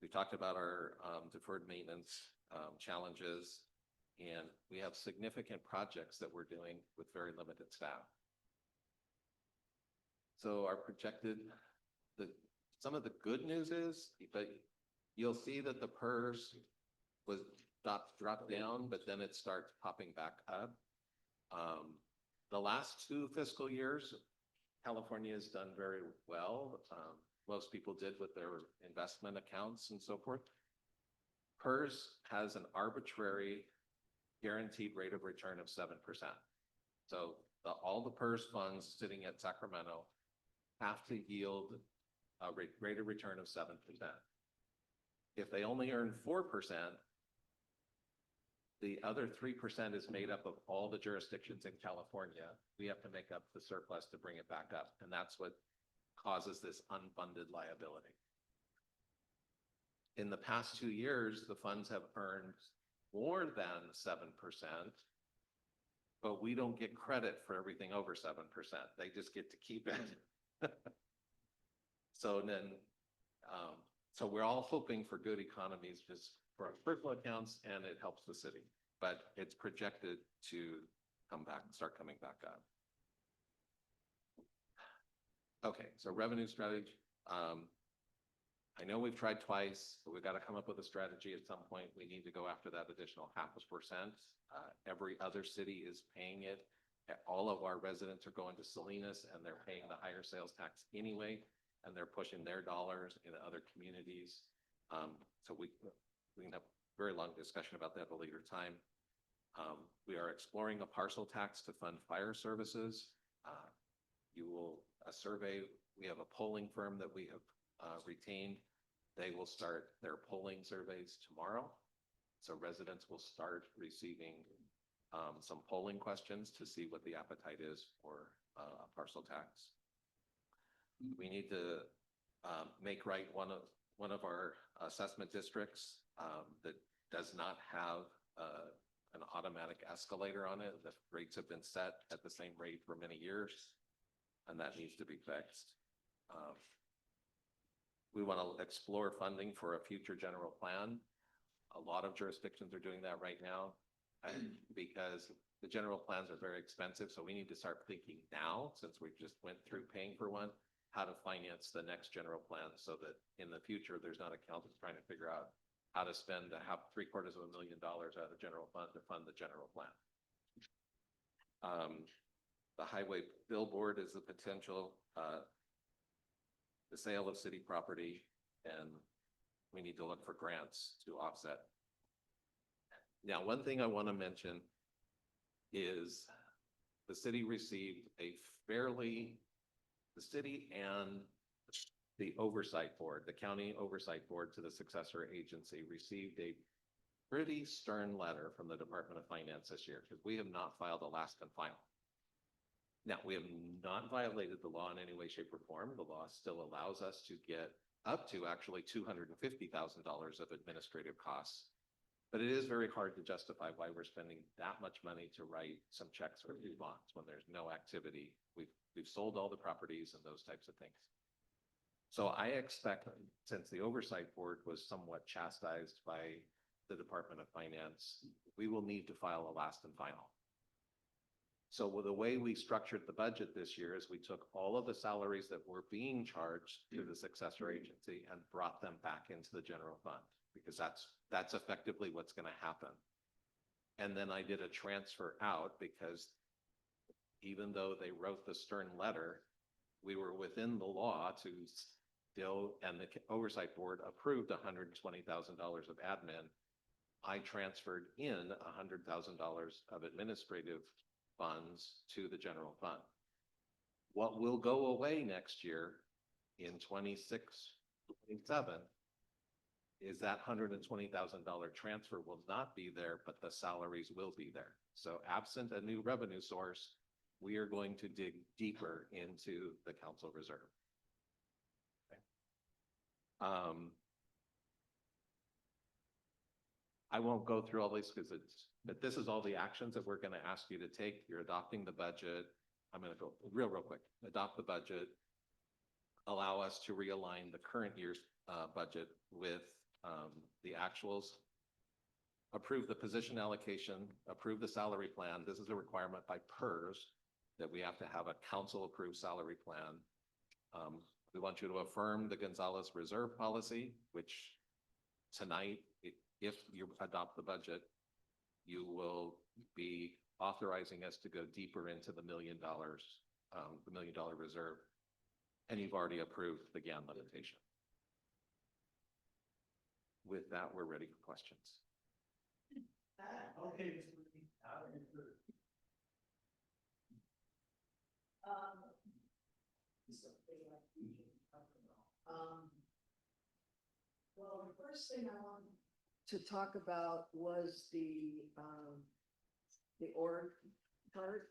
We talked about our deferred maintenance challenges, and we have significant projects that we're doing with very limited staff. So our projected, some of the good news is, but you'll see that the PERS was dropped down, but then it starts popping back up. The last 2 fiscal years, California has done very well. Most people did with their investment accounts and so forth. PERS has an arbitrary guaranteed rate of return of 7%. So all the PERS funds sitting at Sacramento have to yield a rate of return of 7%. If they only earn 4%, the other 3% is made up of all the jurisdictions in California. We have to make up the surplus to bring it back up. And that's what causes this unfunded liability. In the past 2 years, the funds have earned more than 7%, but we don't get credit for everything over 7%. They just get to keep it. So then, so we're all hoping for good economies just for our personal accounts, and it helps the city, but it's projected to come back and start coming back up. Okay, so revenue strategy. I know we've tried twice, but we've got to come up with a strategy at some point. We need to go after that additional 0.5%. Every other city is paying it. All of our residents are going to Salinas and they're paying the higher sales tax anyway. and they're pushing their dollars in other communities. So we can have a very long discussion about that at a later time. We are exploring a parcel tax to fund fire services. A survey, we have a polling firm that we have retained. They will start their polling surveys tomorrow. So residents will start receiving some polling questions to see what the appetite is for a parcel tax. We need to make right one of our assessment districts that does not have an automatic escalator on it. The rates have been set at the same rate for many years, and that needs to be fixed. We want to explore funding for a future general plan. A lot of jurisdictions are doing that right now because the general plans are very expensive. So we need to start thinking now, since we just went through paying for one, how to finance the next general plan so that in the future, there's not accountants trying to figure out how to spend $750,000 out of the general fund to fund the general plan. The highway billboard is a potential, the sale of city property, and we need to look for grants to offset. Now, one thing I want to mention is the city received the city and the oversight board, the county oversight board to the successor agency received a pretty stern letter from the Department of Finance this year because we have not filed a last and final. Now, we have not violated the law in any way, shape, or form. The law still allows us to get up to actually $250,000 of administrative costs. But it is very hard to justify why we're spending that much money to write some checks or do bonds when there's no activity. We've sold all the properties and those types of things. So I expect, since the oversight board was somewhat chastised by the Department of Finance, we will need to file a last and final. So with the way we structured the budget this year is we took all of the salaries that were being charged to the successor agency and brought them back into the general fund, because that's effectively what's going to happen. And then I did a transfer out because even though they wrote the stern letter, we were within the law to still, and the oversight board approved $120,000 of admin. I transferred in $100,000 of administrative funds to the general fund. What will go away next year in 26, 27 is that $120,000 transfer will not be there, but the salaries will be there. So absent a new revenue source, we are going to dig deeper into the council reserve. Okay. I won't go through all these because but this is all the actions that we're going to ask you to take. You're adopting the budget. I'm going to go real quick. Adopt the budget. Allow us to realign the current year's budget with the actuals. Approve the position allocation. Approve the salary plan. This is a requirement by PERS that we have to have a council approved salary plan. We want you to affirm the Gonzalez reserve policy, which tonight, if you adopt the budget, you will be authorizing us to go deeper into the $1 million reserve. And you've already approved the GAN limitation. With that, we're ready for questions.
Okay.
Well, the first thing I wanted to talk about was the org chart.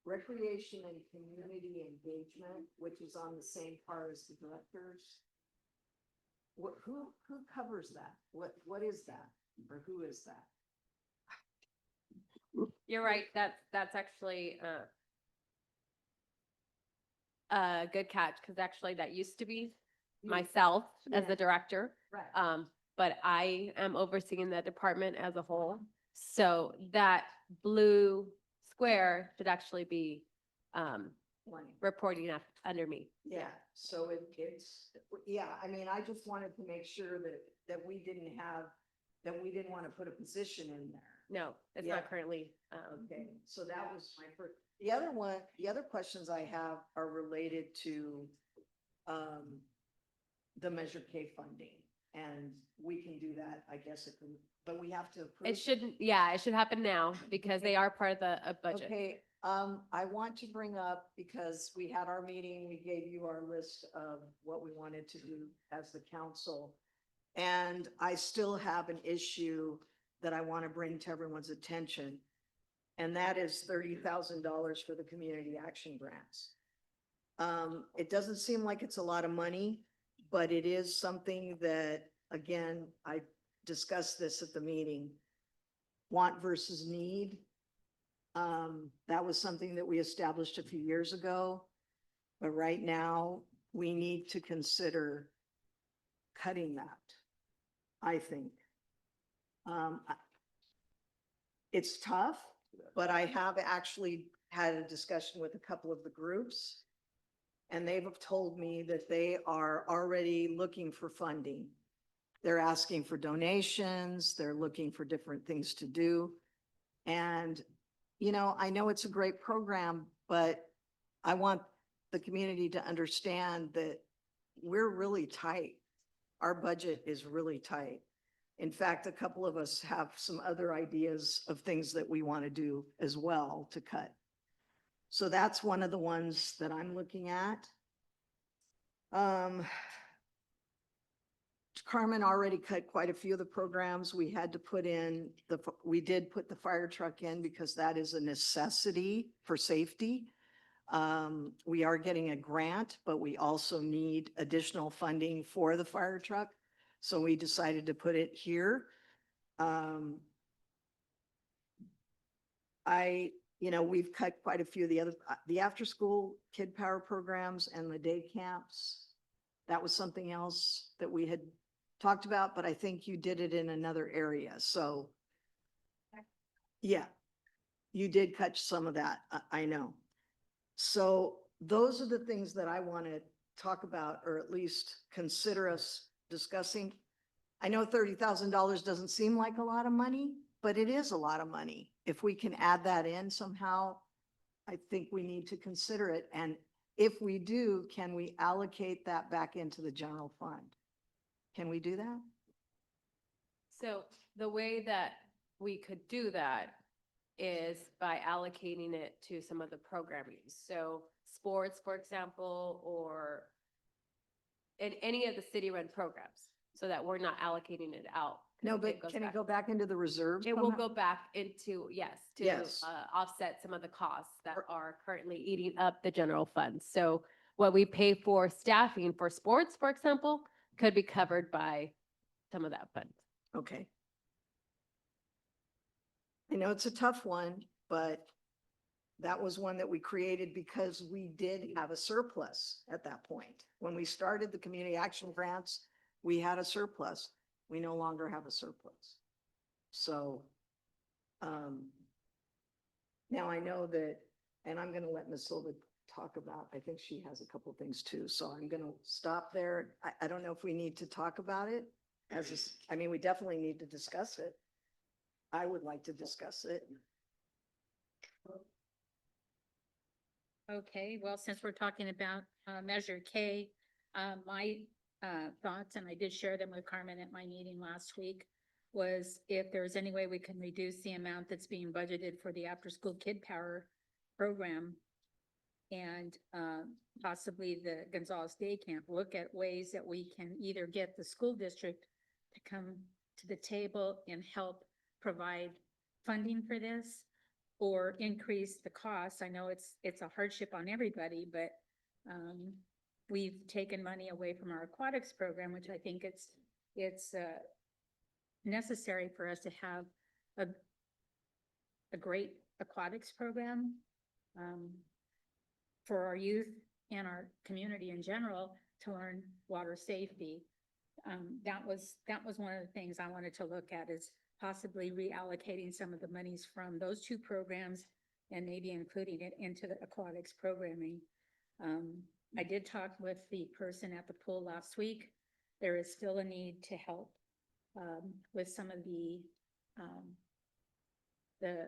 Recreation and community engagement, which is on the same par as the directors. Who covers that? What is that? Or who is that?
You're right, that's actually a good catch, because actually that used to be myself as the director.
Right.
But I am overseeing the department as a whole. So that blue square should actually be reporting up under me.
Yeah, so it's, yeah, I mean, I just wanted to make sure that we didn't want to put a position in there.
No, it's
Yeah.
not currently,
Okay, so that was my first, the other one, the other questions I have are related to the Measure K funding. And we can do that, I guess, but we have to approve.
it shouldn't, yeah, it should happen now because they are part of the budget.
Okay, I want to bring up, because we had our meeting, we gave you our list of what we wanted to do as the council. And I still have an issue that I want to bring to everyone's attention. And that is $30,000 for the community action grants. It doesn't seem like it's a lot of money, but it is something that, again, I discussed this at the meeting. Want versus need. That was something that we established a few years ago. But right now, we need to consider cutting that, I think. It's tough, but I have actually had a discussion with a couple of the groups. And they've told me that they are already looking for funding. They're asking for donations, they're looking for different things to do. And, you know, I know it's a great program, but I want the community to understand that we're really tight. Our budget is really tight. In fact, a couple of us have some other ideas of things that we want to do as well to cut. So that's one of the ones that I'm looking at. Carmen already cut quite a few of the programs. We had to put in we did put the fire truck in because that is a necessity for safety. We are getting a grant, but we also need additional funding for the fire truck. So we decided to put it here. We've cut quite a few of the other, the after-school kid power programs and the day camps. That was something else that we had talked about, but I think you did it in another area. So yeah, you did catch some of that. I know. So those are the things that I want to talk about, or at least consider us discussing. I know $30,000 doesn't seem like a lot of money, but it is a lot of money. If we can add that in somehow, I think we need to consider it. And if we do, can we allocate that back into the general fund? Can we do that?
So the way that we could do that is by allocating it to some of the programming. So sports, for example, or in any of the city-run programs, so that we're not allocating it out.
No,
It
but
goes
can it
back.
go back into the reserve?
It will
somehow?
go back into, yes, to
Yes.
offset some of the costs that are currently eating up the general fund. So what we pay for staffing for sports, for example, could be covered by some of that fund.
Okay. I know it's a tough one, but that was one that we created because we did have a surplus at that point. When we started the community action grants, we had a surplus. We no longer have a surplus. So, now I know that, and I'm gonna let Ms. Silva talk about, I think she has a couple things too, so I'm gonna stop there. I don't know if we need to talk about it we definitely need to discuss it. I would like to discuss it.
Okay, well, since we're talking about Measure K, my thoughts, and I did share them with Carmen at my meeting last week, was if there's any way we can reduce the amount that's being budgeted for the after-school kid power program and possibly the Gonzalez Day Camp, look at ways that we can either get the school district to come to the table and help provide funding for this, or increase the cost. I know it's a hardship on everybody, but we've taken money away from our aquatics program, which I think it's necessary for us to have a great aquatics program for our youth and our community in general to learn water safety. That was one of the things I wanted to look at, is possibly reallocating some of the monies from those two programs and maybe including it into the aquatics programming. I did talk with the person at the pool last week. There is still a need to help with some of the the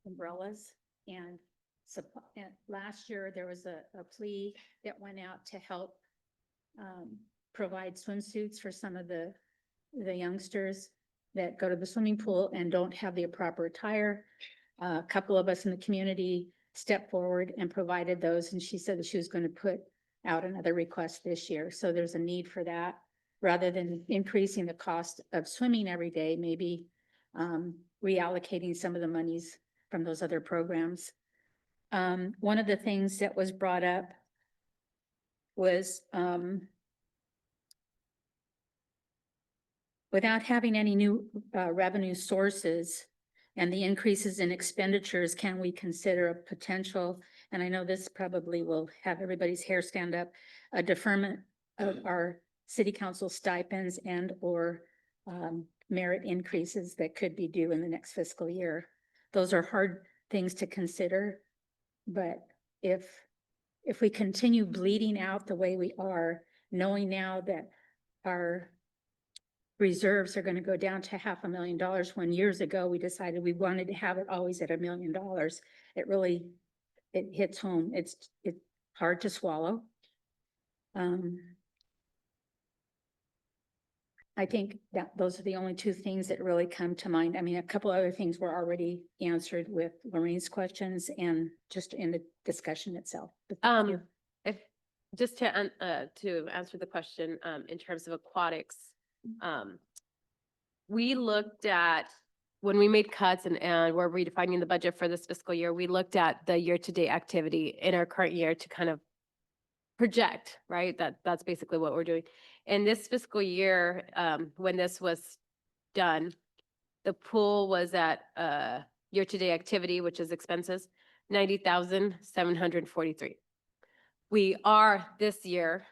umbrellas and and last year there was a plea that went out to help provide swimsuits for some of the youngsters that go to the swimming pool and don't have the proper attire. A couple of us in the community stepped forward and provided those, and she said that she was going to put out another request this year. So there's a need for that. Rather than increasing the cost of swimming every day, maybe reallocating some of the monies from those other programs. One of the things that was brought up was without having any new revenue sources and the increases in expenditures, can we consider a potential, and I know this probably will have everybody's hair stand up, a deferment of our city council stipends and or merit increases that could be due in the next fiscal year. Those are hard things to consider, but if we continue bleeding out the way we are, knowing now that our reserves are going to go down to $500,000 when years ago we decided we wanted to have it always at $1 million. It hits home. It's hard to swallow. I think that those are the only two things that really come to mind. I mean, a couple other things were already answered with Lorraine's questions and just in the discussion itself. But thank you.
If, just to answer the question, in terms of aquatics, we looked at, when we made cuts and we're redefining the budget for this fiscal year, we looked at the year-to-date activity in our current year to kind of project, right? That's basically what we're doing. In this fiscal year, when this was done, the pool was at year-to-date activity, which is expenses, 90,743. We are this year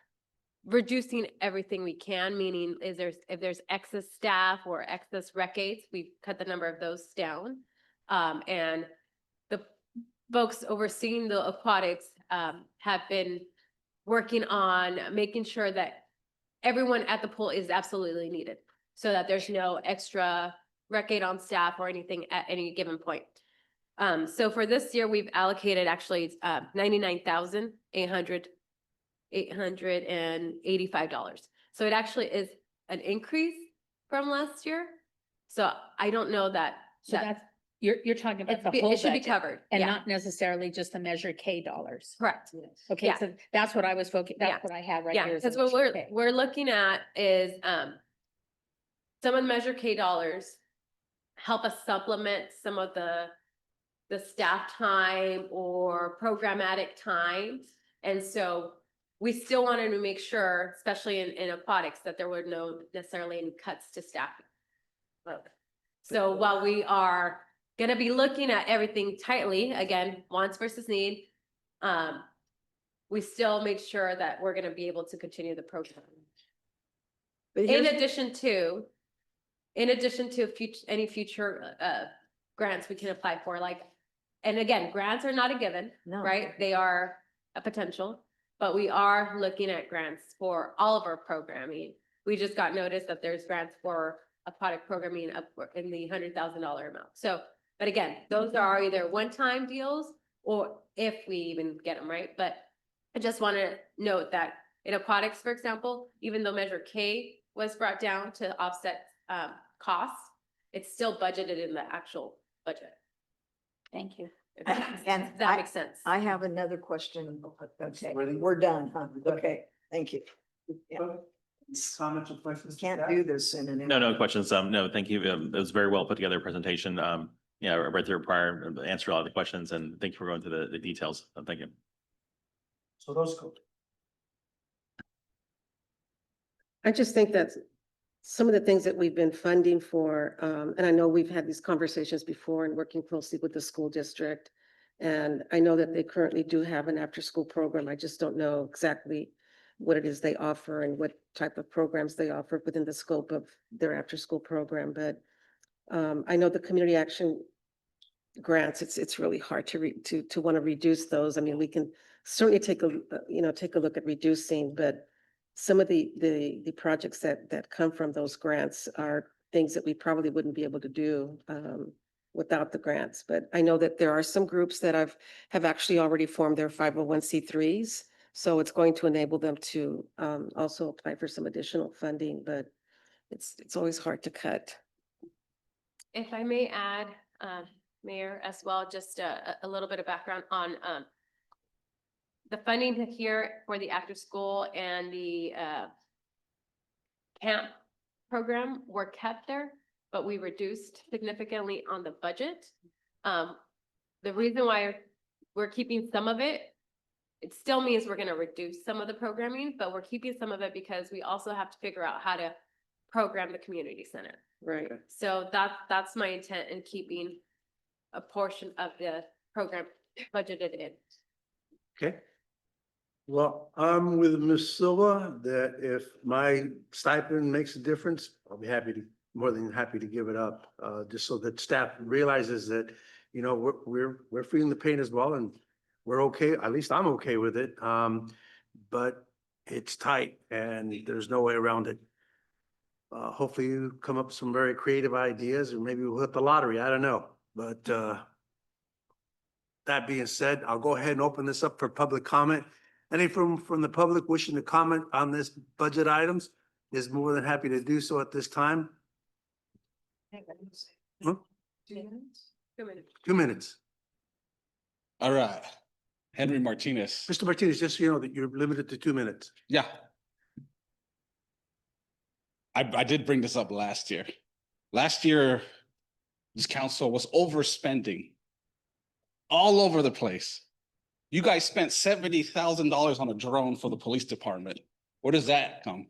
reducing everything we can, meaning if there's excess staff or excess rec aides, we've cut the number of those down. And the folks overseeing the aquatics have been working on making sure that everyone at the pool is absolutely needed, so that there's no extra rec aide on staff or anything at any given point. So for this year, we've allocated actually $885. So it actually is an increase from last year. So I don't know that.
So that's, you're talking about the whole
It should be
budget
covered.
and
Yeah,
not necessarily just the Measure K dollars.
correct.
Okay,
Yeah.
so that's what I was focusing,
Yeah.
that's what I have right
Yeah,
here. is
because
the
what
Measure K.
we're looking at is some of the Measure K dollars help us supplement some of the staff time or programmatic time. And so we still wanted to make sure, especially in aquatics, that there were no necessarily any cuts to staffing. So while we are gonna be looking at everything tightly, again, wants versus need, we still made sure that we're gonna be able to continue the program.
But
In
here's-
addition to any future grants we can apply for, like, and again, grants are not a given,
No.
right? They are a potential, but we are looking at grants for all of our programming. We just got notice that there's grants for aquatic programming up in the $100,000 amount. So, but again, those are either one-time deals or if we even get them, right? But I just want to note that in aquatics, for example, even though Measure K was brought down to offset costs, it's still budgeted in the actual budget.
Thank you.
And
That makes sense.
I have another question. Okay,
Ready?
we're done, huh? Okay, thank you. Yeah.
Comments or questions?
Can't do this in an.
No questions. No, thank you. It was a very well put together presentation. Yeah, I read through prior, answered all the questions, and thank you for going to the details. Thank you.
So those go.
I just think that some of the things that we've been funding for, and I know we've had these conversations before and working closely with the school district. And I know that they currently do have an after-school program. I just don't know exactly what it is they offer and what type of programs they offer within the scope of their after-school program. But I know the community action grants, it's really hard to want to reduce those. I mean, we can certainly take a look at reducing, but some of the projects that come from those grants are things that we probably wouldn't be able to do without the grants. But I know that there are some groups that have actually already formed their 501(c)(3)s. So it's going to enable them to also apply for some additional funding, but it's always hard to cut.
If I may add, Mayor, as well, just a little bit of background on the funding here for the after school and the camp program were kept there, but we reduced significantly on the budget. The reason why we're keeping some of it, it still means we're gonna reduce some of the programming, but we're keeping some of it because we also have to figure out how to program the community center.
Right.
So that's my intent in keeping a portion of the program budgeted in.
Okay. Well, I'm with Ms. Silva that if my stipend makes a difference, I'll be more than happy to give it up. Just so that staff realizes that, you know, we're feeling the pain as well and we're okay, at least I'm okay with it. But it's tight and there's no way around it. Hopefully you come up with some very creative ideas or maybe we'll hit the lottery. I don't know. But that being said, I'll go ahead and open this up for public comment. Any from the public wishing to comment on this budget items is more than happy to do so at this time. Huh?
2 minutes? 2 minutes.
2 minutes.
All right. Henry Martinez.
Mr. Martinez, just so you know that you're limited to 2 minutes.
Yeah. I did bring this up last year. Last year, this council was overspending all over the place. You guys spent $70,000 on a drone for the police department. Where does that come?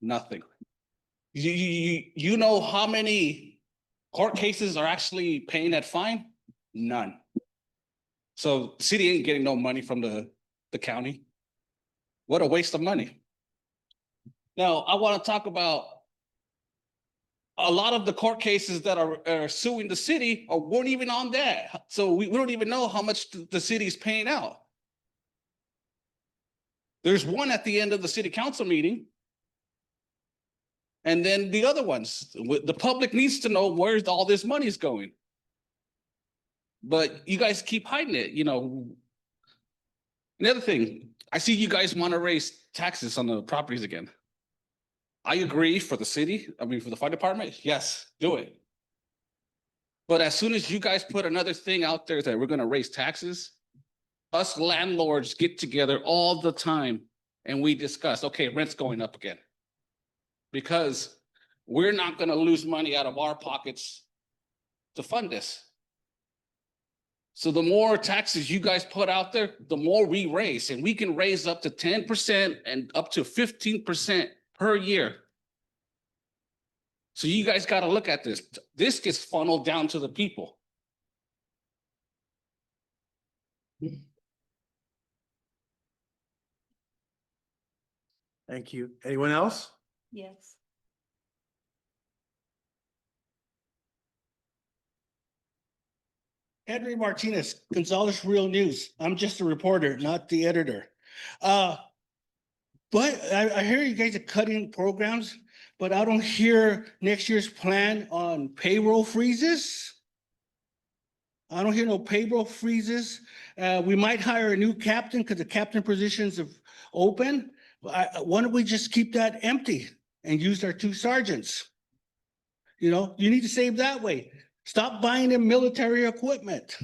Nothing. You know how many court cases are actually paying that fine? None. So the city ain't getting no money from the county. What a waste of money. Now, I want to talk about a lot of the court cases that are suing the city or weren't even on that. So we don't even know how much the city is paying out. There's one at the end of the city council meeting. And then the other ones, the public needs to know where all this money is going. But you guys keep hiding it, you know. Another thing, I see you guys want to raise taxes on the properties again. I agree for the city, for the fire department, yes, do it. But as soon as you guys put another thing out there that we're gonna raise taxes, us landlords get together all the time and we discuss, okay, rent's going up again. Because we're not gonna lose money out of our pockets to fund this. So the more taxes you guys put out there, the more we raise, and we can raise up to 10% and up to 15% per year. So you guys got to look at this. This gets funneled down to the people.
Thank you. Anyone else?
Yes.
Henry Martinez, Gonzales Real News. I'm just a reporter, not the editor. But I hear you guys are cutting programs, but I don't hear next year's plan on payroll freezes. I don't hear no payroll freezes. We might hire a new captain because the captain positions have open. Why don't we just keep that empty and use our 2 sergeants? You know, you need to save that way. Stop buying them military equipment.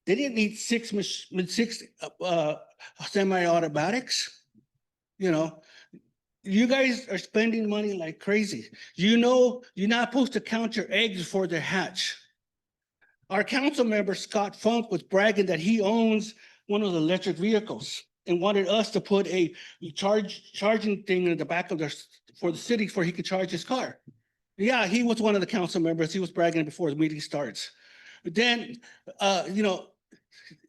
They didn't need six semi-automatics. You know, you guys are spending money like crazy. You know, you're not supposed to count your eggs before they hatch. Our council member, Scott Funk, was bragging that he owns one of the electric vehicles and wanted us to put a charging thing in the back of for the city for he could charge his car. Yeah, he was one of the council members. He was bragging before the meeting starts. But then, you know,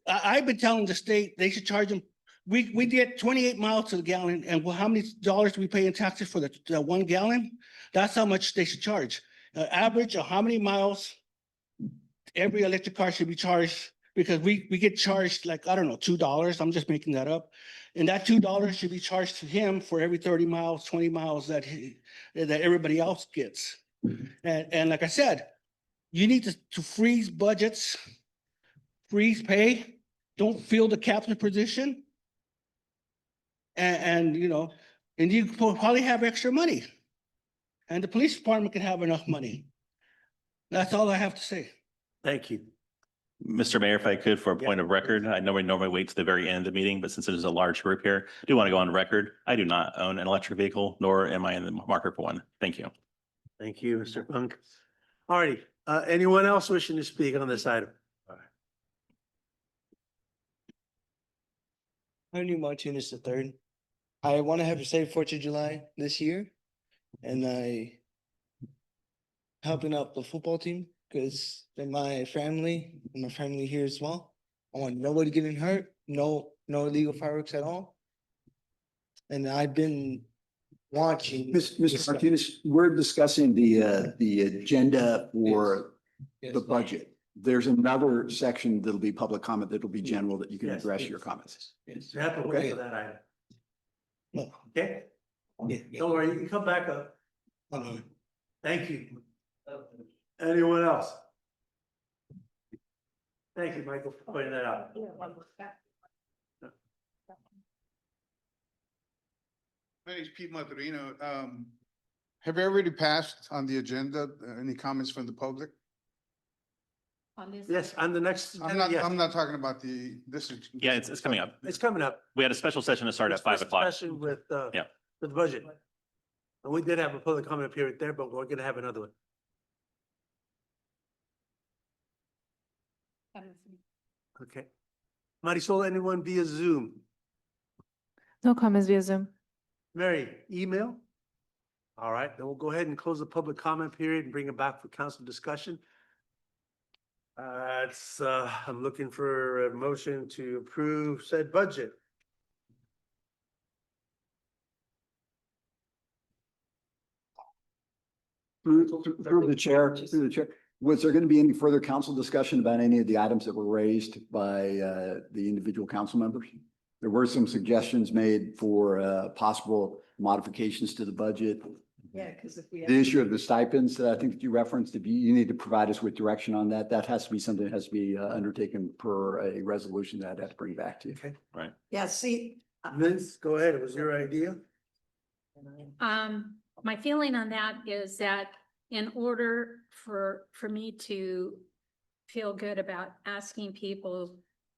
I've been telling the state they should charge them. We did 28 miles to the gallon, and how many dollars do we pay in taxes for the 1 gallon? That's how much they should charge. Average of how many miles every electric car should be charged, because we get charged like, I don't know, $2. I'm just making that up. And that $2 should be charged to him for every 30 miles, 20 miles that everybody else gets. And like I said, You need to freeze budgets, freeze pay, don't fill the captain position. And, you know, and you probably have extra money. And the police department can have enough money. That's all I have to say.
Thank you.
Mr. Mayor, if I could, for a
Yeah.
point of record, I know we normally wait to the very end of the meeting, but since it is a large group here, I do want to go on record. I do not own an electric vehicle, nor am I in the market for one. Thank you.
Thank you, Mr. Funk. All righty, anyone else wishing to speak on this item?
Henry Martinez III. I want to have a safe 4th of July this year. And I helping out the football team because they're my family and my family here as well. I want nobody getting hurt, no illegal fireworks at all. And I've been watching.
Mr. Martinez, we're discussing the agenda for
Yes.
the budget. There's another section that'll be public comment that'll be general that you can
Yes.
address your comments.
Yes.
You have to wait for that item,
No.
okay?
Yeah.
Don't worry, you can come back up.
Uh-huh.
Thank you. Anyone else? Thank you, Michael, for pointing that out.
My name is Pete Maturino. Have you already passed on the agenda? Any comments from the public?
On this.
Yes, on the next. yes.
I'm not talking about this.
Yeah, it's coming up.
It's coming up.
We had a special session to start at 5 o'clock.
Especially with,
Yeah.
with the budget. And we did have a public comment period there, but we're gonna have another one. Okay. Marisol, anyone via Zoom?
No comments via Zoom.
Mary, email? All right, then we'll go ahead and close the public comment period and bring it back for council discussion. I'm looking for a motion to approve said budget.
Through the chair, was there going to be any further council discussion about any of the items that were raised by the individual council members? There were some suggestions made for possible modifications to the budget.
Yeah, because if we.
The issue of the stipends that I think that you referenced, if you need to provide us with direction on that, that has to be something that has to be undertaken per a resolution that I'd have to bring back to you.
Okay.
Right.
Yeah, see.
Vince, go ahead. It was your idea.
My feeling on that is that in order for me to feel good about asking people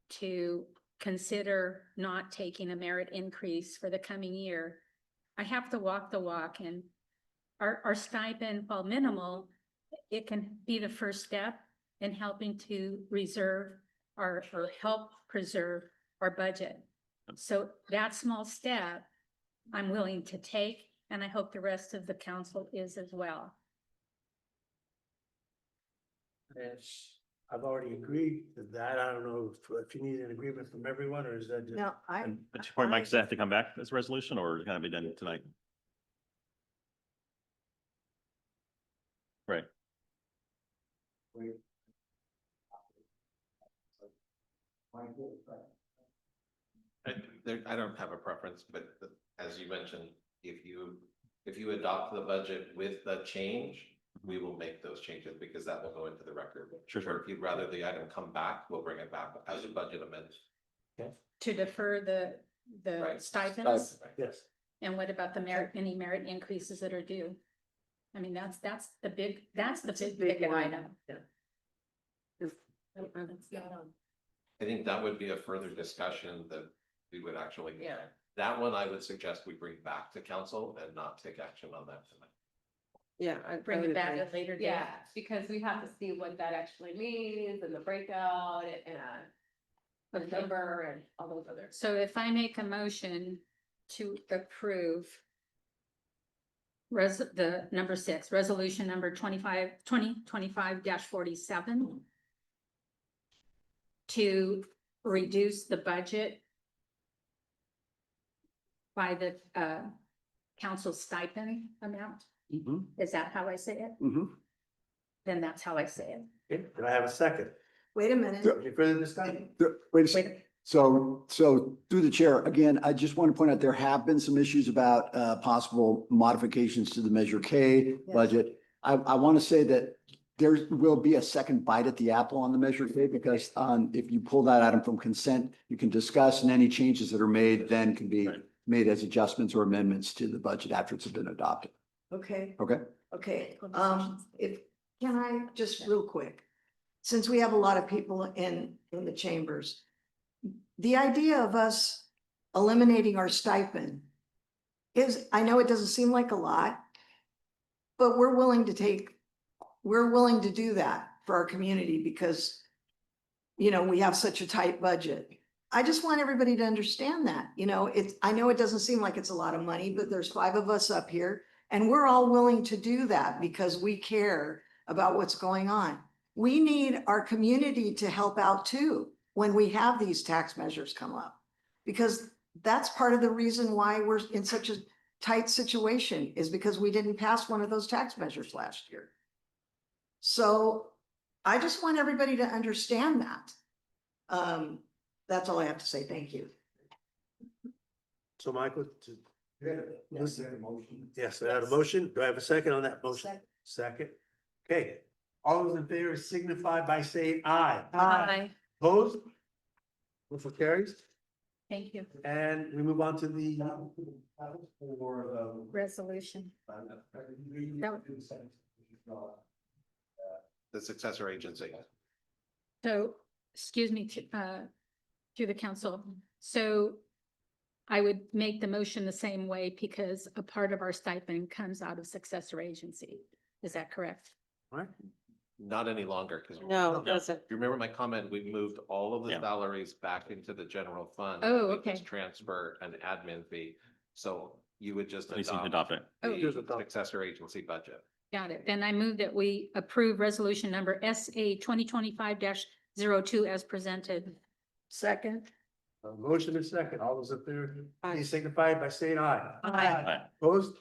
to consider not taking a merit increase for the coming year, I have to walk the walk, and our stipend, while minimal, it can be the first step in helping to reserve or help preserve our budget. So that small step, I'm willing to take, and I hope the rest of the council is as well.
Yes, I've already agreed to that. I don't know if you need an agreement from everyone, or is that just?
No,
And to your point, Mike, does that have to come back as a resolution, or can it be done tonight? Right.
I don't have a preference, but as you mentioned, if you adopt the budget with the change, we will make those changes because that will go into the record.
Sure.
Or if you'd rather the item come back, we'll bring it back as a budget amendment.
To defer the
Right.
stipends?
Yes.
And what about the merit, any merit increases that are due? I mean, that's the big ticket
one.
item.
I think that would be a further discussion that we would actually.
Yeah.
That one I would suggest we bring back to council and not take action on that tonight.
Yeah. I
Bring
would
it back
agree.
at a later date.
Yeah, because we have to see what that actually means and the breakout and the number and all those other.
So if I make a motion to approve the number 6, resolution number 2025-47 to reduce the budget by the council stipend amount,
Mm-hmm.
is that how I say it?
Mm-hmm.
Then that's how I say it.
Okay, do I have a second?
Wait a minute.
Any further discussion?
Wait a second. So through the chair, again, I just want to point out, there have been some issues about possible modifications to the Measure K
Yes.
budget. I want to say that there will be a second bite at the apple on the Measure K because if you pull that item from consent, you can discuss and any changes that are made then can be
Right.
made as adjustments or amendments to the budget after it's been adopted.
Okay,
Okay?
okay. Can I just real quick, since we have a lot of people in the chambers, the idea of us eliminating our stipend is, I know it doesn't seem like a lot, but we're willing to do that for our community because, we have such a tight budget. I just want everybody to understand that, I know it doesn't seem like it's a lot of money, but there's 5 of us up here and we're all willing to do that because we care about what's going on. We need our community to help out too when we have these tax measures come up. Because that's part of the reason why we're in such a tight situation is because we didn't pass one of those tax measures last year. So I just want everybody to understand that. That's all I have to say. Thank you.
So Michael, yes, I had a motion. Do I have a second on that motion? Second. Okay, all those in favor signify by saying aye.
Aye.
Opposed? Motion carries.
Thank you.
And we move on to the
Resolution.
The successor agency.
So, excuse me, to the council. So I would make the motion the same way because a part of our stipend comes out of successor agency. Is that correct?
Right?
Not any longer, because.
No, it doesn't.
You remember my comment, we moved all of the
Yeah.
salaries back into the general fund.
Oh,
We
okay.
just transfer an admin fee, so you would just
At least you can
adopt
adopt it.
Oh.
the successor agency budget.
Got it. Then I move that we approve resolution number SA 2025-02 as presented.
Second.
A motion is second. All those in favor, please signify by saying aye.
Aye.
Opposed?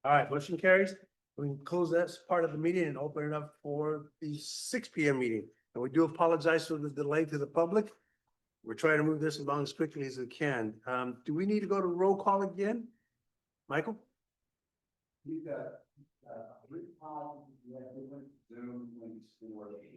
All right, motion carries. We can close that part of the meeting and open it up for the 6 PM meeting. And we do apologize for the delay to the public. We're trying to move this along as quickly as we can. Do we need to go to roll call again? Michael?